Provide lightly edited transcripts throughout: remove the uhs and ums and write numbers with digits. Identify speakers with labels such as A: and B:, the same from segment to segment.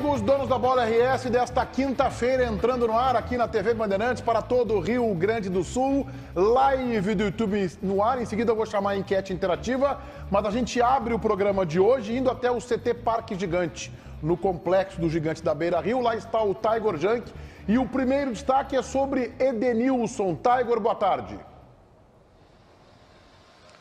A: amigos, donos da Bola RS desta quinta-feira, entrando no ar aqui na TV Bandeirantes para todo o Rio Grande do Sul, live do YouTube no ar. Em seguida eu vou chamar a enquete interativa, mas a gente abre o programa de hoje indo até o CT Parque Gigante, no complexo do Gigante da Beira Rio. Lá está o Tiger Junk e o primeiro destaque é sobre Edenilson. Tiger, boa tarde.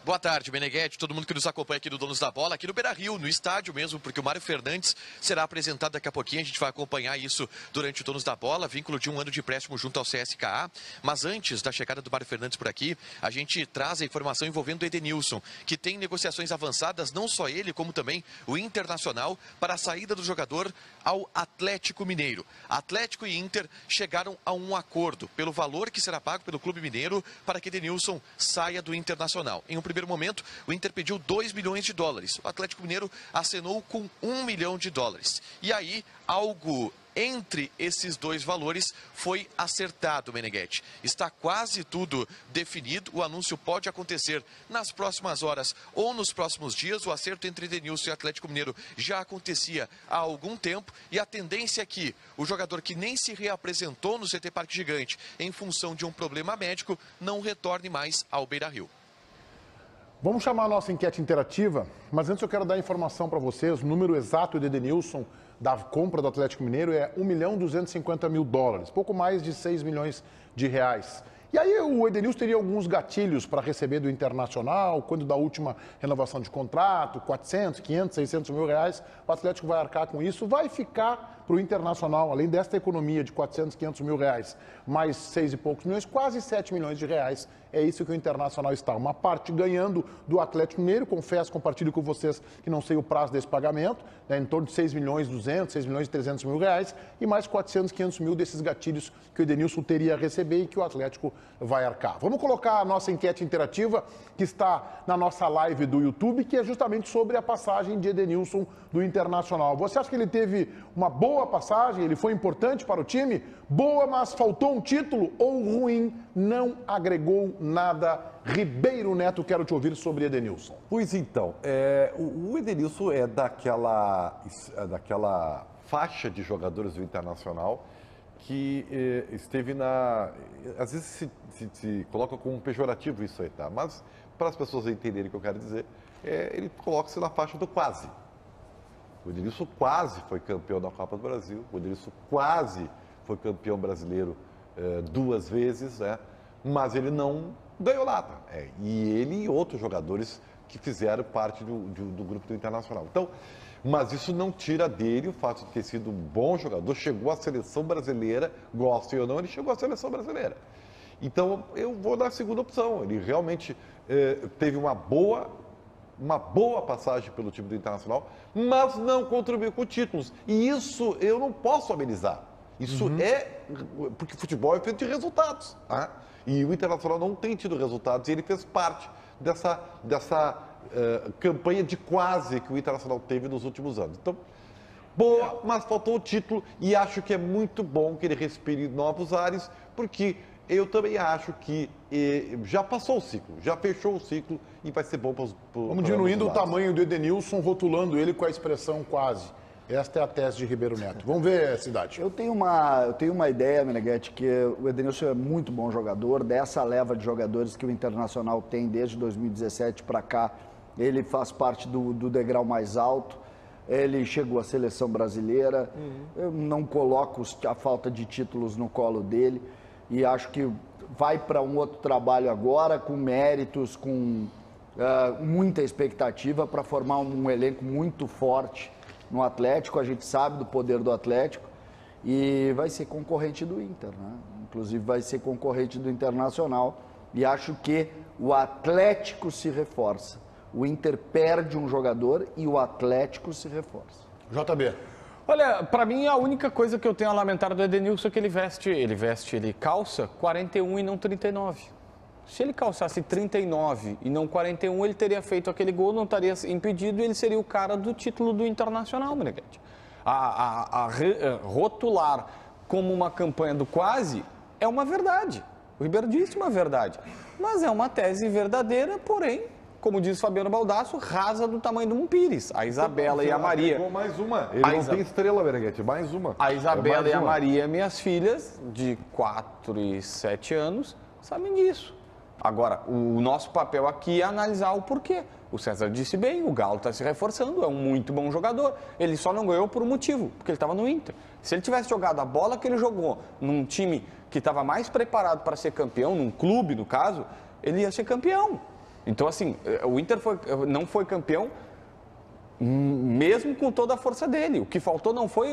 B: Boa tarde, Meneghetti, todo mundo que nos acompanha aqui do Donos da Bola, aqui no Beira-Rio, no estádio mesmo, porque o Mário Fernandes será apresentado daqui a pouquinho, a gente vai acompanhar isso durante o Donos da Bola, vínculo de 1 ano de empréstimo junto ao CSKA, mas antes da chegada do Mário Fernandes por aqui, a gente traz a informação envolvendo o Edenilson, que tem negociações avançadas, não só ele, como também o Internacional, para a saída do jogador ao Atlético Mineiro. Atlético e Inter chegaram a um acordo pelo valor que será pago pelo Clube Mineiro para que Edenilson saia do Internacional. Em um primeiro momento, o Inter pediu 2 milhões de dólares. O Atlético Mineiro acenou com 1 milhão de dólares. E aí, algo entre esses dois valores foi acertado, Meneghetti. Está quase tudo definido. O anúncio pode acontecer nas próximas horas ou nos próximos dias. O acerto entre Edenilson e Atlético Mineiro já acontecia há algum tempo. E a tendência é que o jogador que nem se reapresentou no CT Parque Gigante em função de um problema médico não retorne mais ao Beira-Rio.
A: Vamos chamar a nossa enquete interativa, mas antes eu quero dar informação para vocês. O número exato de Edenilson da compra do Atlético Mineiro é 1.250.000 dólares, pouco mais de 6 milhões de reais. E aí o Edenilson teria alguns gatilhos para receber do Internacional, quando da última renovação de contrato, 400, 500, 600 mil reais, o Atlético vai arcar com isso, vai ficar para o Internacional, além desta economia de 400, 500 mil reais, mais 6 e poucos milhões, quase 7 milhões de reais. É isso que o Internacional está. Uma parte ganhando do Atlético Mineiro, confesso, compartilho com vocês que não sei o prazo desse pagamento, né, em torno de 6 milhões 200, 6 milhões 300 mil reais, e mais 400, 500 mil desses gatilhos que o Edenilson teria a receber e que o Atlético vai arcar. Vamos colocar a nossa enquete interativa, que está na nossa live do YouTube, que é justamente sobre a passagem de Edenilson do Internacional. Você acha que ele teve uma boa passagem, ele foi importante para o time? Boa, mas faltou um título? Ou ruim, não agregou nada? Ribeiro Neto, quero te ouvir sobre Edenilson.
C: Pois então, o Edenilson é daquela faixa de jogadores do Internacional que esteve na... Às vezes se coloca como um pejorativo isso aí, tá? Mas para as pessoas entenderem o que eu quero dizer, ele coloca-se na faixa do quase. O Edenilson quase foi campeão da Copa do Brasil, o Edenilson quase foi campeão brasileiro 2 vezes, né? Mas ele não ganhou nada. E ele e outros jogadores que fizeram parte do grupo do Internacional. Então, mas isso não tira dele o fato de ter sido um bom jogador, chegou à seleção brasileira, goste ou não, ele chegou à seleção brasileira. Então, eu vou na segunda opção. Ele realmente teve uma boa passagem pelo time do Internacional, mas não contribuiu com títulos. E isso eu não posso amenizar. Isso porque futebol é feito de resultados. Tá? E o Internacional não tem tido resultados e ele fez parte dessa campanha de quase que o Internacional teve nos últimos anos. Então, boa, mas faltou o título e acho que é muito bom que ele respire novos ares, porque eu também acho que já passou o ciclo, já fechou o ciclo e vai ser bom para os...
A: Vamos diminuindo o tamanho do Edenilson, rotulando ele com a expressão quase. Esta é a tese de Ribeiro Neto. Vamos ver, Cidade.
D: Eu tenho uma ideia, Meneghetti, que o Edenilson é muito bom jogador. Dessa leva de jogadores que o Internacional tem desde 2017 para cá, ele faz parte do degrau mais alto. Ele chegou à seleção brasileira. Eu não coloco a falta de títulos no colo dele. E acho que vai para um outro trabalho agora, com méritos, com muita expectativa para formar um elenco muito forte no Atlético. A gente sabe do poder do Atlético e vai ser concorrente do Inter, né? Inclusive vai ser concorrente do Internacional e acho que o Atlético se reforça. O Inter perde um jogador e o Atlético se reforça.
A: JB.
E: Olha, para mim a única coisa que eu tenho a lamentar do Edenilson é que ele calça 41 e não 39. Se ele calçasse 39 e não 41, ele teria feito aquele gol, não estaria impedido e ele seria o cara do título do Internacional, Meneghetti. Rotular como uma campanha do quase é uma verdade. O Ribeiro disse uma verdade. Mas é uma tese verdadeira, porém como diz Fabiano Baldasso, rasa do tamanho do um pires. A Isabela e a Maria.
C: Pegou mais uma. Ele não tem estrela, Meneghete, mais uma.
E: A Isabela
C: mais
E: e a
C: uma.
E: Maria, minhas filhas, de 4 e 7 anos, sabem disso. Agora, o nosso papel aqui é analisar o porquê. O César disse bem, o Galo está se reforçando, é um muito bom jogador. Ele só não ganhou por um motivo, porque ele estava no Inter. Se ele tivesse jogado a bola que ele jogou num time que estava mais preparado para ser campeão, num clube, no caso, ele ia ser campeão. Então, assim, o Inter não foi campeão mesmo com toda a força dele. O que faltou não foi...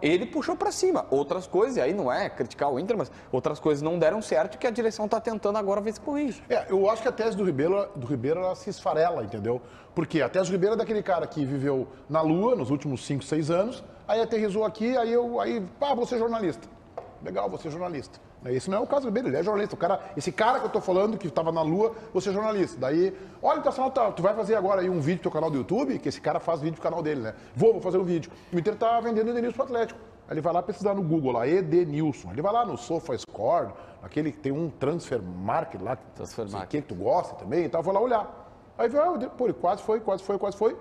E: Ele puxou para cima. Outras coisas, e aí não é criticar o Inter, mas outras coisas não deram certo que a direção está tentando agora ver se corrige.
A: Eu acho que a tese do Ribeiro ela se esfarela, entendeu? Porque a tese do Ribeiro é daquele cara que viveu na Lua nos últimos 5, 6 anos, aí aterrissou aqui, vou ser jornalista. Legal, vou ser jornalista. Esse não é o caso do Ribeiro, ele é jornalista. Esse cara que eu tô falando, que estava na Lua, você é jornalista. Daí, olha, Internacional, tu vai fazer agora aí um vídeo no teu canal do YouTube, que esse cara faz vídeo no canal dele, né? Vou fazer um vídeo. O Inter tá vendendo Edenilson pro Atlético. Aí ele vai lá pesquisar no Google, lá, Edenilson. Ele vai lá no SofaScore, aquele que tem um Transfer Market lá, que tu gosta também e tal, vai lá olhar. Aí viu, pô, ele quase foi,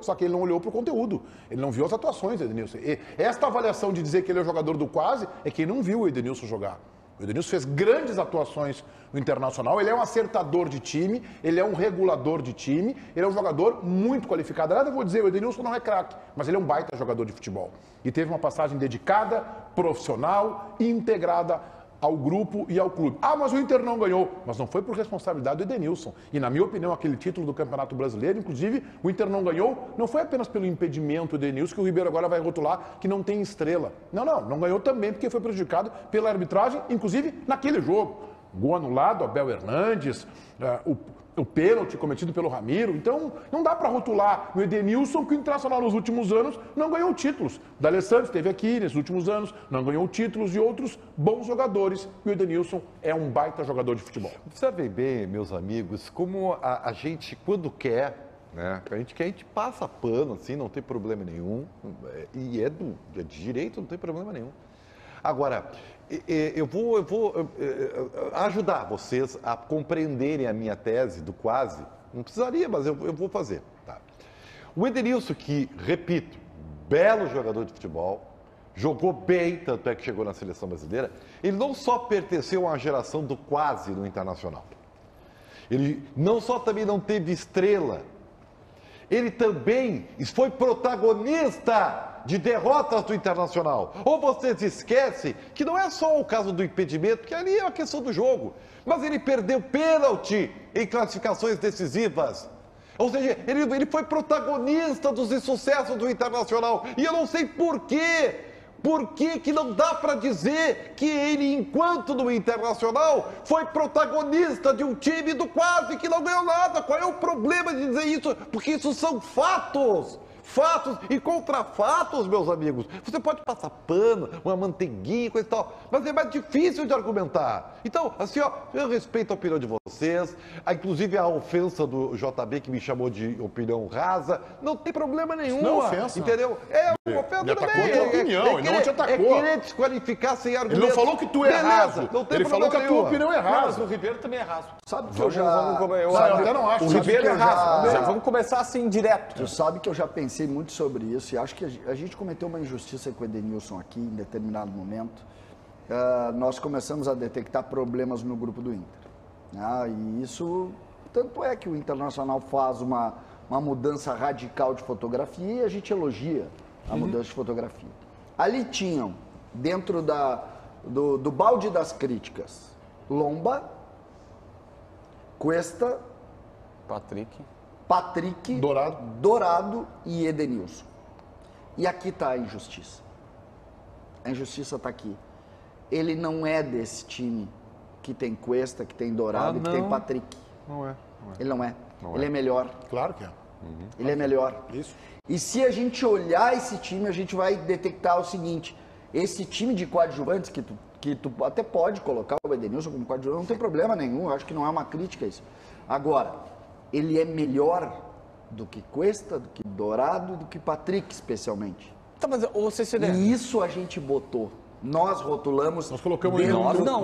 A: só que ele não olhou pro conteúdo, ele não viu as atuações do Edenilson. E esta avaliação de dizer que ele é o jogador do quase é quem não viu o Edenilson jogar. O Edenilson fez grandes atuações no Internacional, ele é um acertador de time, ele é um regulador de time, ele é um jogador muito qualificado. Nada eu vou dizer, o Edenilson não é craque, mas ele é um baita jogador de futebol. E teve uma passagem dedicada, profissional, integrada ao grupo e ao clube. Mas o Inter não ganhou. Mas não foi por responsabilidade do Edenilson. E, na minha opinião, aquele título do Campeonato Brasileiro, inclusive, o Inter não ganhou, não foi apenas pelo impedimento do Edenilson, que o Ribeiro agora vai rotular que não tem estrela. Não ganhou também porque foi prejudicado pela arbitragem, inclusive naquele jogo. Gol anulado, Abel Hernandes, o pênalti cometido pelo Ramiro. Então, não dá para rotular o Edenilson, que o Internacional nos últimos anos não ganhou títulos. O D'Alessandro esteve aqui nesses últimos anos, não ganhou títulos de outros bons jogadores. E o Edenilson é um baita jogador de futebol.
C: Observem bem, meus amigos, como a gente, quando quer, né? A gente passa pano, assim, não tem problema nenhum. E é de direito, não tem problema nenhum. Agora, eu vou ajudar vocês a compreenderem a minha tese do quase. Não precisaria, mas eu vou fazer. Tá? O Edenilson, que, repito, belo jogador de futebol, jogou bem, tanto é que chegou na seleção brasileira, ele não só pertenceu a uma geração do quase no Internacional. Ele não só também não teve estrela, ele também foi protagonista de derrotas do Internacional. Ou vocês esquecem que não é só o caso do impedimento, que ali é uma questão do jogo, mas ele perdeu pênalti em classificações decisivas. Ou seja, ele foi protagonista dos insucessos do Internacional. E eu não sei por quê. Por que não dá para dizer que ele, enquanto no Internacional, foi protagonista de um time do quase que não ganhou nada? Qual é o problema de dizer isso? Porque isso são fatos. Fatos e contra fatos, meus amigos. Você pode passar pano, uma manteiguinha, coisa e tal, mas é mais difícil de argumentar. Então, assim, eu respeito a opinião de vocês, inclusive a ofensa do JB, que me chamou de opinião rasa, não tem problema nenhum.
A: Não é ofensa.
C: Entendeu? É uma ofensa
A: também. Ele atacou a tua opinião, ele não te atacou.
C: É querer desqualificar sem argumento.
A: Ele não falou que tu é raso.
C: Ele falou que a tua opinião é
E: Mas
C: rasa.
E: o Ribeiro também é raso.
D: Sabe que
E: eu
A: até não acho.
E: O Ribeiro é raso.
D: Já
E: Vamos começar assim, direto.
D: Tu sabe que eu já pensei muito sobre isso e acho que a gente cometeu uma injustiça com o Edenilson aqui em determinado momento. Nós começamos a detectar problemas no grupo do Inter. E isso, tanto é que o Internacional faz uma mudança radical de fotografia e a gente elogia a mudança de fotografia. Ali tinham, dentro do balde das críticas, Lomba, Cuesta, Patrick, Dourado e Edenilson. E aqui está a injustiça. A injustiça está aqui. Ele não é desse time que tem Cuesta, que tem Dourado e que tem Patrick.
C: Não é.
D: Ele não é. Ele é melhor.
A: Claro que é.
D: Ele é melhor.
A: Isso.
D: E se a gente olhar esse time, a gente vai detectar o seguinte: esse time de coadjuvantes, que tu até pode colocar o Edenilson como coadjuvante, não tem problema nenhum, eu acho que não é uma crítica isso. Agora, ele é melhor do que Cuesta, do que Dourado, do que Patrick, especialmente.
E: Tá, mas o CCD...
D: E isso a gente botou. Nós rotulamos.
A: Nós colocamos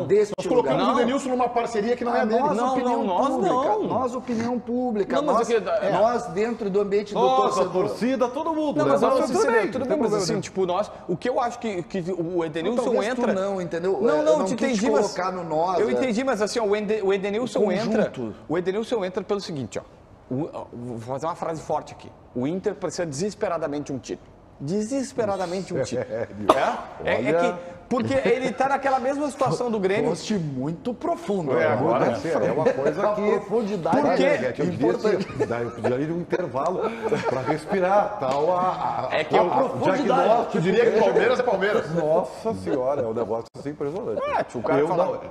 D: deste
A: Nós colocamos
D: lugar.
A: o Denilson numa parceria que não é dele.
D: Nós, opinião pública.
E: não.
D: Nós, opinião pública.
E: Não, mas
D: nós dentro do ambiente do
C: Nossa,
D: torcedor.
C: torcida, todo mundo.
E: Não,
C: né?
E: mas
C: Nós
E: tudo bem,
C: não tem
E: mas
C: problema
E: assim,
C: nenhum.
E: tipo, o que eu acho que o Edenilson
D: Talvez tu
E: entra...
D: não, entendeu?
E: Não,
D: Eu
E: não,
D: não
E: te
D: quis
E: entendi, mas...
D: colocar no nós,
E: Eu entendi, mas assim, ó, o Edenilson entra...
D: conjunto.
E: O Edenilson entra pelo seguinte, ó. Vou fazer uma frase forte aqui. O Inter precisa desesperadamente de um título. Desesperadamente um título. É que... Porque ele tá naquela mesma situação do Grêmio.
D: Foste muito profundo.
C: Agora é uma coisa que...
D: profundidade.
E: Por quê?
C: Eu podia ir um intervalo para respirar. Tal,
E: É que eu-
C: diagnóstico.
A: Tu diria que Palmeiras é Palmeiras.
C: Nossa senhora, é um negócio assim impressionante.
E: O cara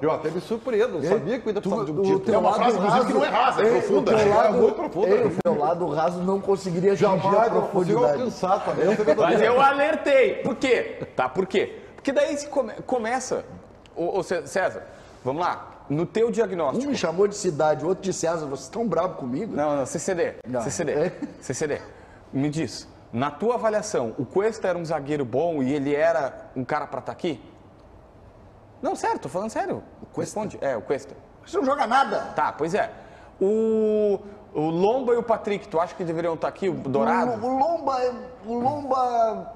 C: Eu até me surpreendo, eu sabia que eu ainda precisava de um
D: o
C: título.
D: teu
A: É uma
D: lado
A: frase, inclusive, que não é rasa, é profunda.
D: O teu lado,
C: É muito profunda.
D: O teu lado raso não conseguiria atingir a
C: Jamais eu consigo
D: profundidade.
C: alcançar também.
E: Mas eu alertei. Por quê? Tá, por quê? Porque daí se começa... Ô, César, vamos lá. No teu
D: Um
E: diagnóstico...
D: me chamou de cidade, o outro de César. Vocês estão bravos comigo?
E: Não, CCD.
D: Não.
E: CCD. Me diz, na tua avaliação, o Cuesta era um zagueiro bom e ele era um cara pra estar aqui? Não, sério, tô falando sério. Responde. É, o Cuesta.
D: Você não joga nada.
E: Tá, pois é. O Lomba e o Patrick, tu acha que deveriam estar aqui, o Dourado?
D: O Lomba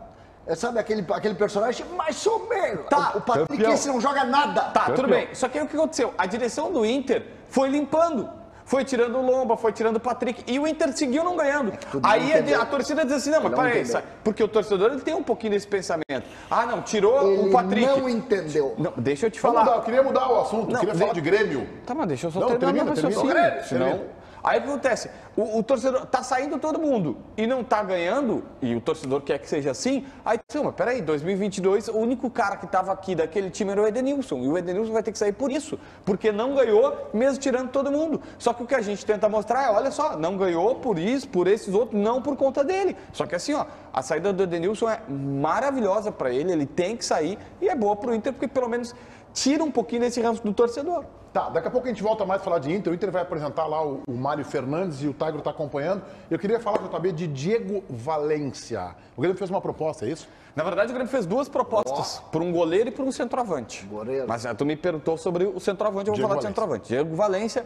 D: sabe aquele personagem mais ou menos.
E: Tá.
D: O Patrick
C: Campeão.
D: esse não joga nada.
E: Tá, tudo bem. Só que aí o que aconteceu? A direção do Inter foi limpando. Foi tirando o Lomba, foi tirando o Patrick. E o Inter seguiu não ganhando.
D: tu não
E: Aí
D: entendeu.
E: a torcida diz assim, não, mas
D: Não
E: peraí.
D: entendeu.
E: Porque o torcedor ele tem um pouquinho desse pensamento. Ah, não, tirou
D: Ele
E: o Patrick.
D: não entendeu.
E: Não, deixa eu te
A: Vamos
E: falar.
A: mudar, eu queria mudar o assunto, eu
E: Não,
A: queria falar de Grêmio.
E: Tá, mas deixa eu só
A: Não,
E: terminar meu
A: termina.
E: raciocínio.
A: Termina.
E: Senão... Aí o que acontece? O torcedor tá saindo todo mundo e não tá ganhando, e o torcedor quer que seja assim, aí diz, mas peraí, 2022, o único cara que tava aqui daquele time era o Edenilson, e o Edenilson vai ter que sair por isso, porque não ganhou, mesmo tirando todo mundo. Só que o que a gente tenta mostrar é, olha só, não ganhou por isso, por esses outros, não por conta dele. Só que assim, ó, a saída do Edenilson é maravilhosa para ele tem que sair, e é boa pro Inter, porque pelo menos tira um pouquinho desse ranço do torcedor.
A: Tá, daqui a pouco a gente volta mais a falar de Inter. O Inter vai apresentar lá o Mário Fernandes e o Tigre está acompanhando. Eu queria falar com o JB de Diego Valência. O Grêmio fez uma proposta, é isso?
E: Na verdade, o Grêmio fez duas propostas, por um goleiro e por um centroavante.
D: Goleiro.
E: Mas tu me perguntou sobre o centroavante, eu vou
A: Diego
E: falar de
A: Valência.
E: centroavante. Diego Valência,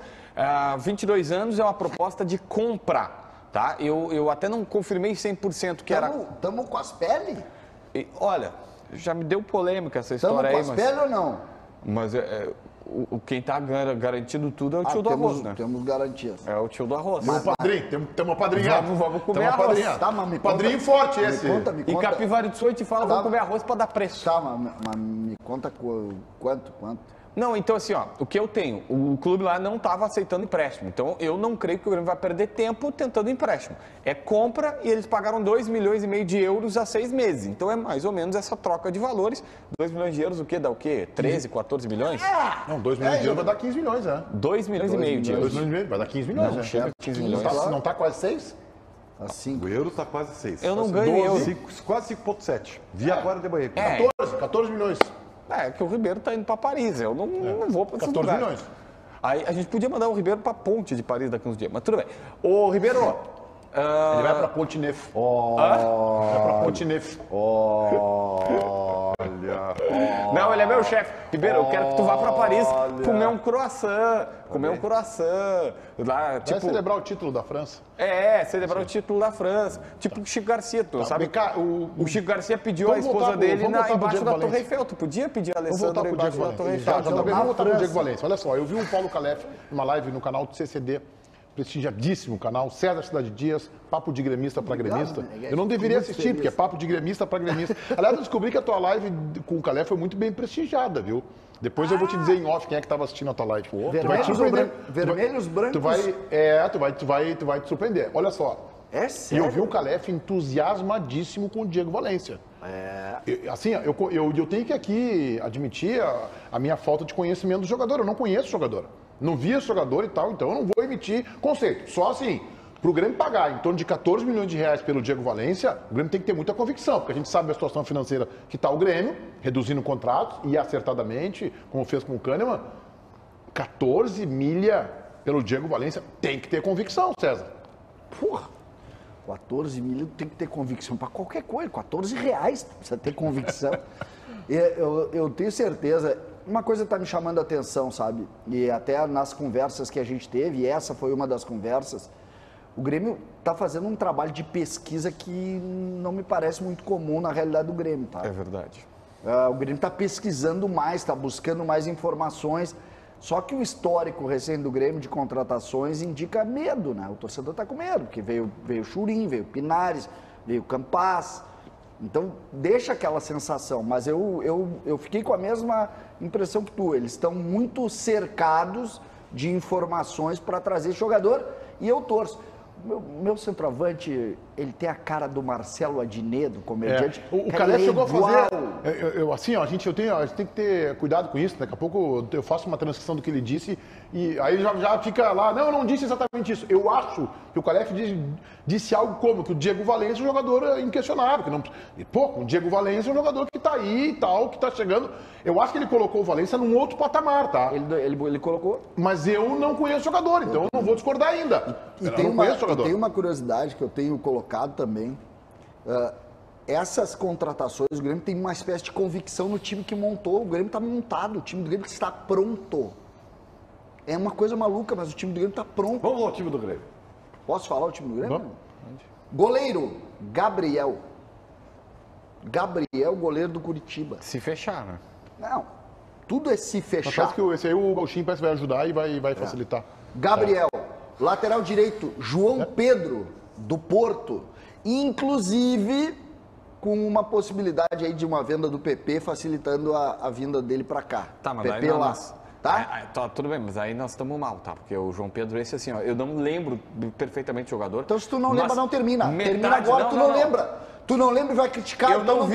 E: 22 anos, é uma proposta de compra, tá? Eu até não confirmei 100% que era...
D: Tamo com as peles?
E: Olha, já me deu polêmica essa
D: Tamo
E: história
D: com
E: aí,
D: as
E: mas...
D: peles ou não?
E: Mas quem tá garantido tudo é o tio do arroz, né?
D: Temos garantias.
E: É o tio do arroz.
A: Temos padrinho, temos apadrinhado.
E: Vamos comer
A: Tamo
E: arroz.
A: apadrinhado.
D: Tá, mas me conta-
A: Padrinho forte esse.
D: Me
E: E
D: conta,
E: Capivari do Sul te fala,
D: Tá.
E: vamos comer arroz para dar preço.
D: Tá, mas me conta quanto?
E: Não, então assim, ó, o que eu tenho, o clube lá não estava aceitando empréstimo, então eu não creio que o Grêmio vai perder tempo tentando empréstimo. É compra e eles pagaram 2,5 milhões de euros há 6 meses, então é mais ou menos essa troca de valores. 2 milhões de euros, o quê? Dá o quê? 13, 14 milhões?
A: Não, 2 milhões de euros vai dar 15 milhões, né?
E: 2 milhões e meio de
A: 2
E: euros.
A: milhões de euros, vai dar 15 milhões,
E: Não,
A: né?
E: chega a 15 milhões.
A: Não tá quase 6?
D: Assim.
C: O euro está quase 6.
E: Eu não ganho euro.
C: Quase 5,7. Vi agora de manhã.
E: É.
A: 14 milhões.
E: É que o Ribeiro tá indo para Paris, eu não vou para esse
A: 14
E: lugar.
A: milhões.
E: Aí a gente podia mandar o Ribeiro para a ponte de Paris daqui uns dias, mas tudo bem. Ô, Ribeiro,
A: Ele vai pra Ponte Neuf. Vai pra Ponte Neuf.
C: Olha.
E: não, ele é meu chefe. Ribeiro, eu quero que tu vá para Paris comer um croissant. Comer um croissant. Lá,
A: Vai
E: tipo,
A: celebrar o título da França.
E: celebrar o título da França. Tipo o Chico Garcia, tu sabe?
A: Vem cá,
E: O Chico Garcia pediu a
A: Vamos voltar
E: esposa
A: pro-
E: dele
A: vamos voltar pro
E: embaixo
A: Diego
E: da Torre
A: Valência.
E: Eiffel. Tu podia pedir a
A: Vamos voltar
E: Alessandra
A: pro
E: embaixo
A: Diego
E: da Torre
A: Valência.
E: Eiffel.
A: Já,
D: Vamos
A: vamos voltar pro
D: França.
A: Diego Valência. Olha só, eu vi o Paulo Calef numa live no canal do CCD, prestigiadíssimo canal, César Cidade Dias, Papo de Gremista para Gremista.
D: Meneghete.
A: Eu não deveria
D: Muito
A: assistir,
D: feliz.
A: porque é Papo de Gremista para Gremista. Aliás, eu descobri que a tua live com o Calef foi muito bem prestigiada, viu? Depois eu vou te dizer em off quem é que estava assistindo a tua live. Tu vai te
D: Vermelhos ou
A: surpreender.
D: vermelhos, brancos?
A: Tu vai te surpreender. Olha só.
D: É
A: E
D: sério?
A: eu vi o Calef entusiasmadíssimo com o Diego Valência. Assim, eu tenho que aqui admitir a minha falta de conhecimento do jogador. Eu não conheço o jogador. Não vi esse jogador e tal, então eu não vou emitir conceito. Só assim, para o Grêmio pagar em torno de 14 milhões de reais pelo Diego Valência, o Grêmio tem que ter muita convicção, porque a gente sabe a situação financeira que está o Grêmio, reduzindo contratos e acertadamente, como fez com o Kahneman, 14 milha pelo Diego Valência, tem que ter convicção, César.
D: Porra, 14 mil tem que ter convicção para qualquer coisa. 14 reais precisa ter convicção. Eu tenho certeza, uma coisa está me chamando a atenção, sabe? E até nas conversas que a gente teve, e essa foi uma das conversas, o Grêmio está fazendo um trabalho de pesquisa que não me parece muito comum na realidade do Grêmio, tá?
E: É verdade.
D: O Grêmio está pesquisando mais, está buscando mais informações. Só que o histórico recente do Grêmio de contratações indica medo, né? O torcedor está com medo, porque veio Churin, veio Pinares, veio Campaz. Então, deixa aquela sensação. Mas eu fiquei com a mesma impressão que tu. Eles estão cercados de informações para trazer jogador e eu torço. Meu centroavante, ele tem a cara do Marcelo Adnet, do comediante.
A: O Calé chegou a fazer. Assim, ó, a gente tem que ter cuidado com isso. Daqui a pouco eu faço uma transcrição do que ele disse e aí já fica lá. Não, eu não disse exatamente isso. Eu acho que o Calé disse algo como que o Diego Valença é um jogador inquestionável. Que não, o Diego Valença é um jogador que está aí e tal, que está chegando. Eu acho que ele colocou o Valença num outro patamar, tá?
D: Ele colocou.
A: Mas eu não conheço o jogador, então eu não vou discordar ainda.
D: E tem uma curiosidade que eu tenho colocado também. Essas contratações, o Grêmio tem uma espécie de convicção no time que montou. O Grêmio está montado, o time do Grêmio está pronto. É uma coisa maluca, mas o time do Grêmio está pronto.
C: Vamos ao time do Grêmio.
D: Posso falar o time do Grêmio?
A: Vamos.
D: Goleiro, Gabriel. Gabriel, goleiro do Curitiba.
E: Se fechar, né?
D: Não, tudo é se
A: Mas
D: fechar.
A: parece que esse aí o Gauchinho parece que vai ajudar e vai facilitar.
D: Gabriel, lateral direito, João Pedro, do Porto. Inclusive, com uma possibilidade aí de uma venda do PP, facilitando a vinda dele para cá.
E: Tá, mas
D: PP
E: aí não,
D: lá. Tá?
E: Tá, tudo bem, mas aí nós estamos mal, tá? Porque o João Pedro, esse assim, ó, eu não lembro perfeitamente o jogador.
D: Então, se tu não lembra, não termina.
E: Metade,
D: Termina agora, tu não lembra. Tu não lembra e vai criticar,
E: Eu
D: então
E: não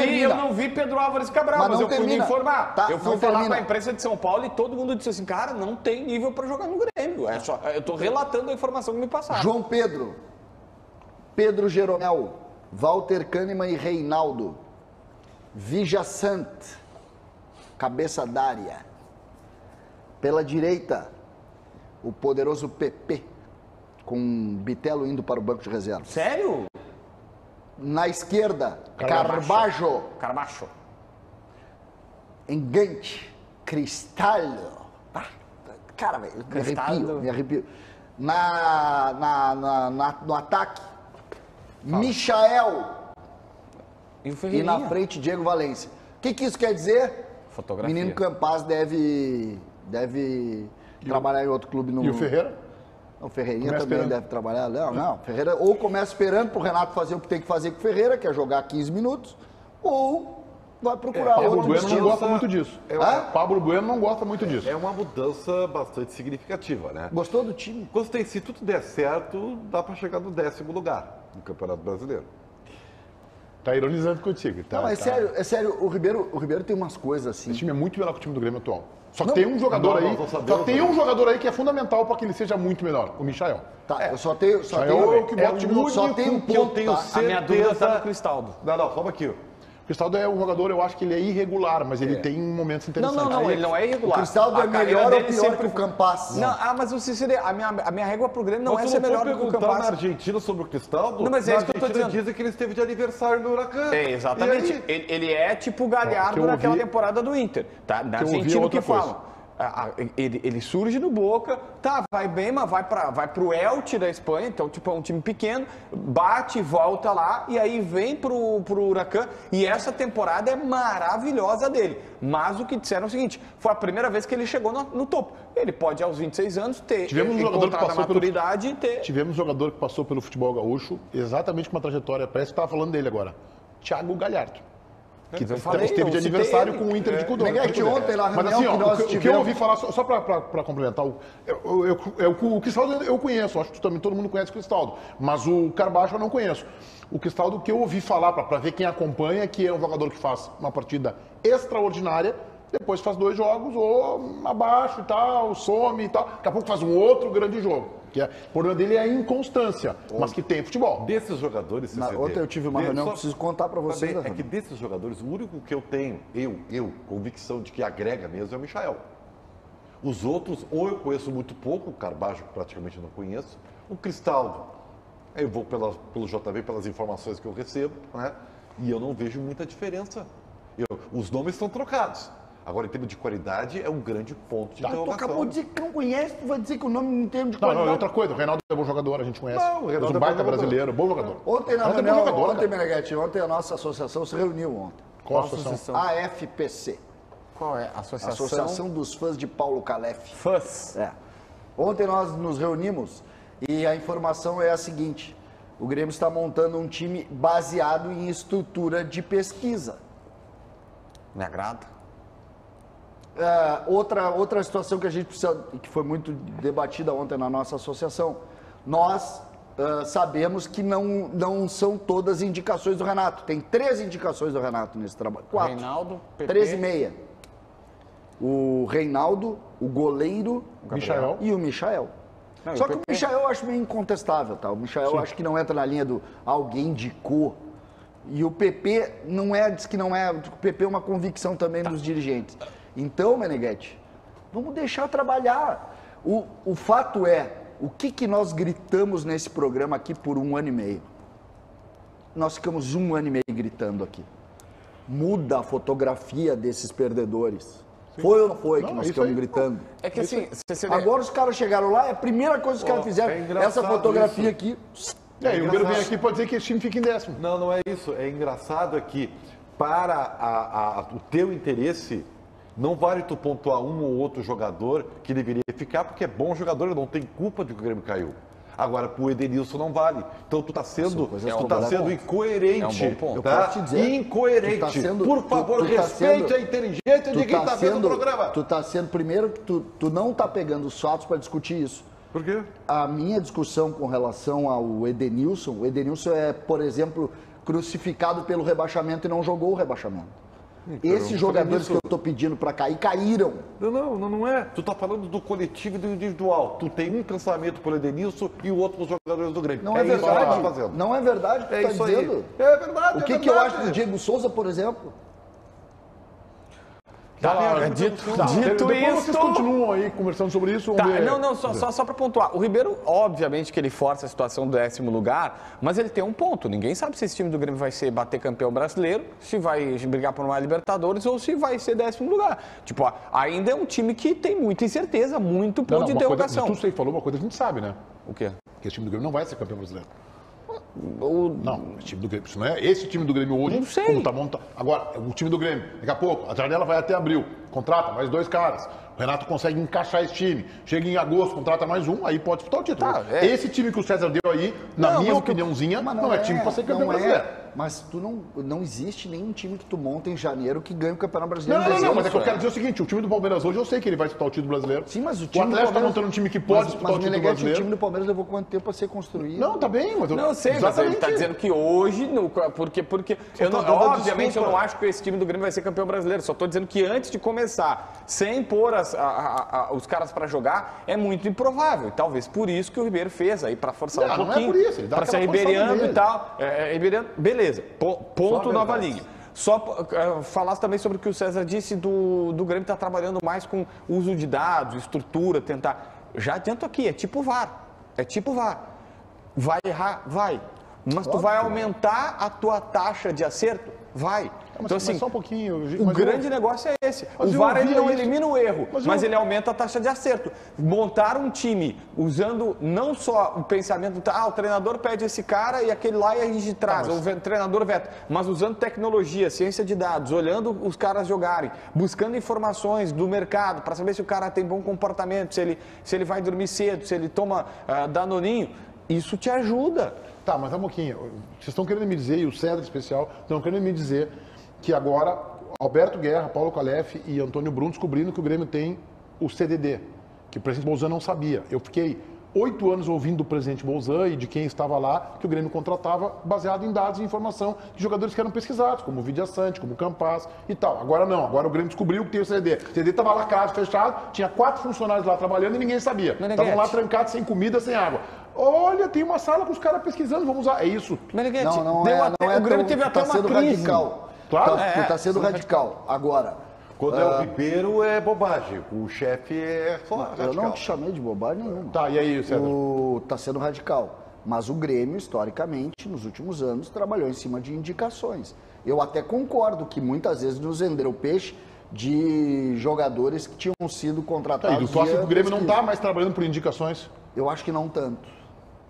E: vi Pedro Álvares Cabral, mas eu fui me informar.
D: Tá,
E: eu fui
D: não
E: falar
D: termina.
E: com a imprensa de São Paulo e todo mundo disse assim, cara, não tem nível para jogar no Grêmio. Eu tô relatando a informação que me passaram.
D: João Pedro, Pedro Jeromel, Walter Kahneman e Reinaldo, Vija Sant, cabeça d'área. Pela direita, o poderoso PP, com Bitelo indo para o banco de reserva.
E: Sério?
D: Na esquerda, Carbajo, Engante, Cristaldo. Ah, cara, velho, me arrepio. No ataque, Michael. E na frente, Diego Valença. O que isso quer dizer?
E: Fotografia.
D: Menino Campaz deve trabalhar em outro clube no...
A: E o Ferreira?
D: O Ferreirinha também deve trabalhar. Não, Ferreira ou começa esperando pro Renato fazer o que tem que fazer com o Ferreira, que é jogar 15 minutos, ou vai procurar
A: Pablo
D: outro
A: Bueno
D: estilo.
A: não gosta muito disso. Pablo Bueno não gosta muito disso.
C: É uma mudança bastante significativa, né?
D: Gostou do time?
C: Gostei. Se tudo der certo, dá para chegar no 10º lugar no Campeonato Brasileiro.
A: Tá ironizando contigo. Tá,
D: Não, é sério, o Ribeiro tem umas coisas assim.
A: Esse time é muito melhor que o time do Grêmio atual. Só que
D: Não,
A: tem um jogador
C: não,
A: aí.
C: nós
A: Só tem um jogador aí que é fundamental para que ele seja muito melhor, o Michael.
D: Tá, eu só tenho um
C: que eu
D: ponto,
C: tenho
D: tá?
E: A minha dúvida
C: certeza...
E: tá no Cristaldo.
C: Não, calma aqui.
A: O Cristaldo é um jogador, eu acho que ele é irregular, mas ele tem momentos interessantes.
E: Não, ele não é irregular.
D: O Cristaldo
E: A
D: é
E: carreira
D: melhor ou
E: dele
D: pior
E: sempre
D: que o Campaz?
E: Não, mas o Cicero, a minha régua pro Grêmio não é
C: Mas
E: ser
C: tu
E: melhor
C: não
E: do que o
C: perguntar na
E: Campaz.
C: Argentina sobre o Cristaldo?
E: Não, mas é isso que eu tô
C: Argentina
E: dizendo.
C: dizem que ele esteve de aniversário no Huracan.
E: É, exatamente.
C: E aí?
E: Ele é tipo o Galhardo
A: que eu
E: naquela
A: ouvi-
E: temporada do Inter. Tá? Na
A: que eu ouvi
E: Argentina, o
A: outra
E: que
A: coisa.
E: falam? Ele surge no Boca, tá, vai bem, mas vai pro Elche da Espanha, então tipo é um time pequeno, bate, volta lá e aí vem pro Huracan e essa temporada é maravilhosa dele. Mas o que disseram é o seguinte, foi a primeira vez que ele chegou no topo. Ele pode aos 26 anos ter
A: Tivemos um jogador que
E: encontrado a
A: passou
E: maturidade e ter...
A: Tivemos um jogador que passou pelo futebol gaúcho, exatamente com uma trajetória, parece que estava falando dele agora. Thiago Galhardo. Que
E: falei,
A: esteve de
E: eu citei
A: aniversário
E: ele.
A: com o Inter de Cudô.
D: Meneghetti, ontem na
A: Mas
D: reunião
A: assim, ó,
D: que nós
A: o que eu
D: tivemos...
A: ouvi falar, só para complementar, o Cristaldo eu conheço, acho que também todo mundo conhece o Cristaldo, mas o Carbacho eu não conheço. O Cristaldo, o que eu ouvi falar, para ver quem acompanha, que é um jogador que faz uma partida extraordinária, depois faz 2 jogos, ou abaixo e tal, some e tal, daqui a pouco faz um outro grande jogo. O problema dele é a inconstância, mas que tem futebol.
C: Desses jogadores...
D: Ontem eu tive uma reunião, preciso contar para vocês.
C: É que desses jogadores, o único que eu tenho, convicção de que agrega mesmo é o Michael. Os outros, ou eu conheço muito pouco, o Carbajo praticamente não conheço, o Cristaldo, eu vou pelo JV, pelas informações que eu recebo, né? E eu não vejo muita diferença. Os nomes estão trocados. Agora, em termos de qualidade, é um grande ponto de
D: Tu
C: interrogação.
D: acabou de dizer que não conhece, tu vai dizer que o nome não tem de
A: Não,
D: qualidade.
A: não, outra coisa, o Reinaldo é bom jogador, a gente conhece.
C: Não, o Reinaldo
A: Mas
C: é
A: um baita
C: bom jogador.
A: brasileiro, bom jogador.
D: Ontem na
A: Reinaldo é bom
D: reunião,
A: jogador,
D: ontem,
A: cara.
D: Meneghetti, ontem a nossa associação se reuniu ontem.
A: Qual a associação?
D: AFPC,
E: Qual é? Associação?
D: Associação dos Fãs de Paulo Calef.
E: Fãs.
D: É. Ontem nós nos reunimos e a informação é a seguinte: o Grêmio está montando um time baseado em estrutura de pesquisa.
E: Me agrada.
D: Outra situação que a gente precisa, que foi muito debatida ontem na nossa associação, nós sabemos que não são todas indicações do Renato. Tem 3 indicações do Renato nesse trabalho. 4.
E: Reinaldo, PP.
D: 3 e meia. O Reinaldo, o goleiro
A: Michael.
D: e o Michael.
E: Não,
D: Só
E: e o
D: que o
E: PP?
D: Michael eu acho meio incontestável, tá? O Michael eu acho que não entra na linha do alguém indicou. E o PP não é, diz que não é, o PP é uma convicção também dos dirigentes. Então, Meneghetti, vamos deixar trabalhar. O fato é, o que nós gritamos nesse programa aqui por 1 ano e meio? Nós ficamos 1 ano e meio gritando aqui. Muda a fotografia desses perdedores. Foi ou não foi que
A: Não,
D: nós
A: isso
D: ficamos
A: aí.
D: gritando?
E: É que assim,
D: Agora os caras chegaram lá, é a primeira coisa que os caras fizeram.
C: é engraçado
D: Essa fotografia
C: isso.
D: aqui.
A: É, e o Grêmio vem aqui pode dizer que esse time fica em 10º.
C: Não, não é isso. É engraçado é que para o teu interesse, não vale tu pontuar um ou outro jogador que deveria ficar, porque é bom jogador, ele não tem culpa de que o Grêmio caiu. Agora, pro Edenilson não vale. Então tu tá sendo, incoerente.
E: É um bom ponto.
D: Eu
C: Tá?
D: posso te dizer,
C: Incoerente.
D: tu tá sendo-
C: Por favor,
D: tu tá
C: respeite
D: sendo-
C: a inteligência de quem tá vendo o programa.
D: Tu tá sendo, primeiro, que tu não tá pegando os fatos para discutir isso.
C: Por quê?
D: A minha discussão com relação ao Edenilson, o Edenilson é, por exemplo, crucificado pelo rebaixamento e não jogou o rebaixamento. Esses jogadores que eu tô pedindo para cair, caíram.
C: Não é. Tu tá falando do coletivo e do individual. Tu tem um pensamento por Edenilson e o outro para os jogadores do Grêmio.
D: Não é
C: isso que tu tá
D: verdade.
C: fazendo.
D: Não é verdade o que
C: É
D: tu tá
C: isso
D: dizendo.
C: aí. É verdade.
D: O que eu acho do Diego Souza, por exemplo?
E: Dito
A: Depois vocês
E: isso...
A: continuam aí conversando sobre isso.
E: Tá,
A: vamos ver.
E: só para pontuar. O Ribeiro, obviamente que ele força a situação do 10º lugar, mas ele tem um ponto. Ninguém sabe se esse time do Grêmio vai ser bater campeão brasileiro, se vai brigar por uma Libertadores ou se vai ser 10º lugar. Tipo, ainda é um time que tem muita incerteza, muito ponto de
A: uma coisa,
E: interrogação.
A: tudo isso aí falou, uma coisa a gente sabe, né?
E: O quê?
A: Que esse time do Grêmio não vai ser campeão brasileiro. Não, esse time do Grêmio, isso não é esse time do Grêmio hoje,
E: Não sei.
A: como tá montado. Agora, o time do Grêmio, daqui a pouco, a janela vai até abril, contrata mais 2 caras. O Renato consegue encaixar esse time. Chega em agosto, contrata mais um, aí pode disputar o título.
E: Tá, é.
A: Esse time que o César deu aí, na minha
D: mas o que eu-
A: opiniãozinha,
D: mas
A: não é time para ser campeão
D: não é.
A: brasileiro.
D: Mas não existe nenhum time que tu monta em janeiro que ganhe o Campeonato Brasileiro.
A: Não, mas é que eu
E: isso,
A: quero dizer o seguinte, o time do Palmeiras hoje, eu sei que ele vai disputar o título brasileiro.
D: Sim, mas o time do
A: Atlético tá
D: Palmeiras-
A: montando um time que pode disputar o título
D: Meneghetti, o
A: brasileiro.
D: time do Palmeiras levou quanto tempo para ser construído?
A: Não, tá bem, mas eu...
E: Não sei, mas ele está dizendo que hoje, porque eu não,
C: tá dando
E: obviamente
C: desculpa.
E: eu não acho que esse time do Grêmio vai ser campeão brasileiro, só estou dizendo que antes de começar, sem pôr os caras para jogar, é muito improvável. E talvez por isso que o Ribeiro fez aí, para forçar
A: Não,
E: um
A: não é
E: pouquinho,
A: por isso, ele dá
E: para ser
A: aquela forçada
E: ribeiriano e
A: nele.
E: tal. Ribeiriano, beleza, ponto nova
C: verdade.
E: linha. Só falasse também sobre o que o César disse do Grêmio estar trabalhando mais com uso de dados, estrutura, tentar. Já adianto aqui, é tipo VAR. É tipo VAR. Vai errar? Vai. Mas tu vai aumentar a tua taxa de acerto? Vai. Então, assim,
A: só um pouquinho.
E: o
A: mas
E: grande negócio é esse.
A: Mas
E: O
A: eu
E: VAR ele
A: ouvia
E: não
A: isso.
E: elimina o erro,
A: Mas
E: mas
A: eu-
E: ele aumenta a taxa de acerto. Montar um time usando não só o pensamento, o treinador pede esse cara e aquele lá e a gente traz, o treinador veta, mas usando tecnologia, ciência de dados, olhando os caras jogarem, buscando informações do mercado para saber se o cara tem bom comportamento, se ele vai dormir cedo, se ele toma danoninho, isso te ajuda.
A: Tá, mas um pouquinho. Vocês estão querendo me dizer, e o César em especial, estão querendo me dizer que agora Alberto Guerra, Paulo Calef e Antônio Bruno descobrindo que o Grêmio tem o CDD, que o presidente Bolzan não sabia. Eu fiquei 8 anos ouvindo do presidente Bolzan e de quem estava lá que o Grêmio contratava baseado em dados e informação de jogadores que eram pesquisados, como o Vidia Sante, como o Campas e tal. Agora não, agora o Grêmio descobriu que tem o CDD. O CDD estava lacrado, fechado, tinha 4 funcionários lá trabalhando e ninguém sabia.
E: Meneghetti.
A: Estavam lá trancados, sem comida, sem água. Olha, tem uma sala com os caras pesquisando, vamos usar. É isso.
E: Meneghetti,
D: Não
E: deu
D: é,
E: até-
D: não é
E: o Grêmio
D: tão-
E: teve
D: tu
E: até
D: tá
E: uma
D: sendo
E: crise.
D: radical.
A: Claro.
D: Tu tá sendo radical. Agora,
C: Quando é o Ribeiro, é bobagem. O chefe é só
D: eu
C: radical.
D: não te chamei de bobagem nenhuma.
A: Tá, e aí, César?
D: Tá sendo radical. Mas o Grêmio, historicamente, nos últimos anos, trabalhou em cima de indicações. Eu até concordo que muitas vezes nos vendeu peixe de jogadores que tinham sido contratados.
A: E tu acha que o Grêmio não está mais trabalhando por indicações?
D: Eu acho que não tanto.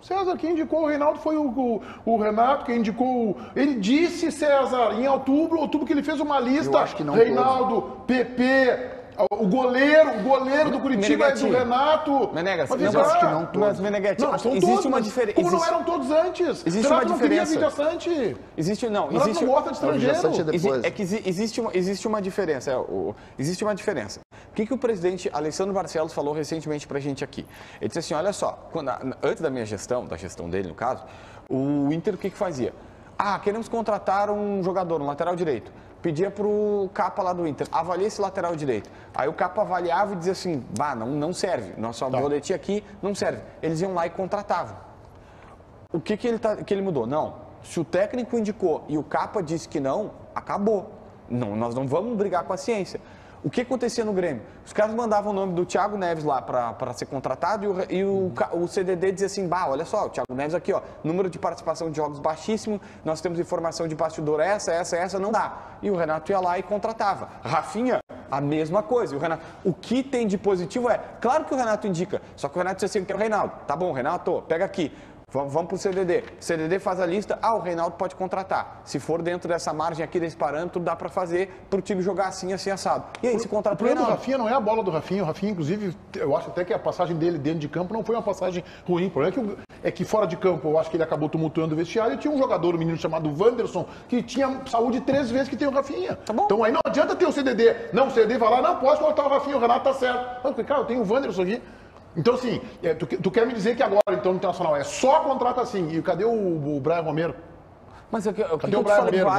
A: César, quem indicou o Reinaldo foi o Renato, quem indicou... Ele disse, César, em outubro que ele fez uma lista.
D: Eu acho que não
A: Reinaldo, PP... O goleiro do Curitiba é do Renato.
E: Menegas,
A: mas
D: eu acho que não todos.
E: Mas, Meneghetti,
A: não, são
E: existe
A: todos,
E: uma diferença.
A: Como não eram todos antes?
E: Existe
A: Renato
E: uma
A: não queria
E: diferença.
A: Vidiaçante.
E: Existe
A: Não gosta de estrangeiro.
E: Existe uma diferença. Existe uma diferença. O que o presidente Alessandro Barcelos falou recentemente pra gente aqui? Ele disse assim, olha só, antes da minha gestão, da gestão dele no caso, o Inter o que fazia? Queremos contratar um jogador, um lateral direito. Pedia pro Capa lá do Inter, avalia esse lateral direito. Aí o Capa avaliava e dizia assim, não serve, nossa boletim aqui não serve. Eles iam lá e contratavam. O que ele mudou? Não, se o técnico indicou e o Capa disse que não, acabou. Não, nós não vamos brigar com a ciência. O que acontecia no Grêmio? Os caras mandavam o nome do Thiago Neves lá para ser contratado e o CDD dizia assim, olha só, o Thiago Neves aqui, ó, número de participação de jogos baixíssimo, nós temos informação de bastidor essa, não dá. E o Renato ia lá e contratava. Rafinha, a mesma coisa. O que tem de positivo claro que o Renato indica, só que o Renato disse assim, que é o Reinaldo. Tá bom, Renato, pega aqui. Vamos para o CDD. O CDD faz a lista, o Reinaldo pode contratar. Se for dentro dessa margem aqui, desse parâmetro, dá para fazer para o time jogar assim assado. E aí, se contrata
A: o problema do Rafinha não é a bola do Rafinha. O Rafinha, inclusive, eu acho até que a passagem dele dentro de campo não foi uma passagem ruim. O problema é que fora de campo, eu acho que ele acabou tumultuando o vestiário e tinha um jogador, um menino chamado Wanderson, que tinha saúde 3 vezes que tem o Rafinha.
E: Tá bom.
A: Então aí não adianta ter o CDD. Não, o CDD vai lá, não, pode colocar o Rafinha, o Renato tá certo. Mas, cara, eu tenho o Wanderson aqui. Então, assim, tu quer me dizer que agora, então, no Internacional, é só contrata assim. E cadê o Brian Romero?
E: Mas
A: cadê o Brian Romero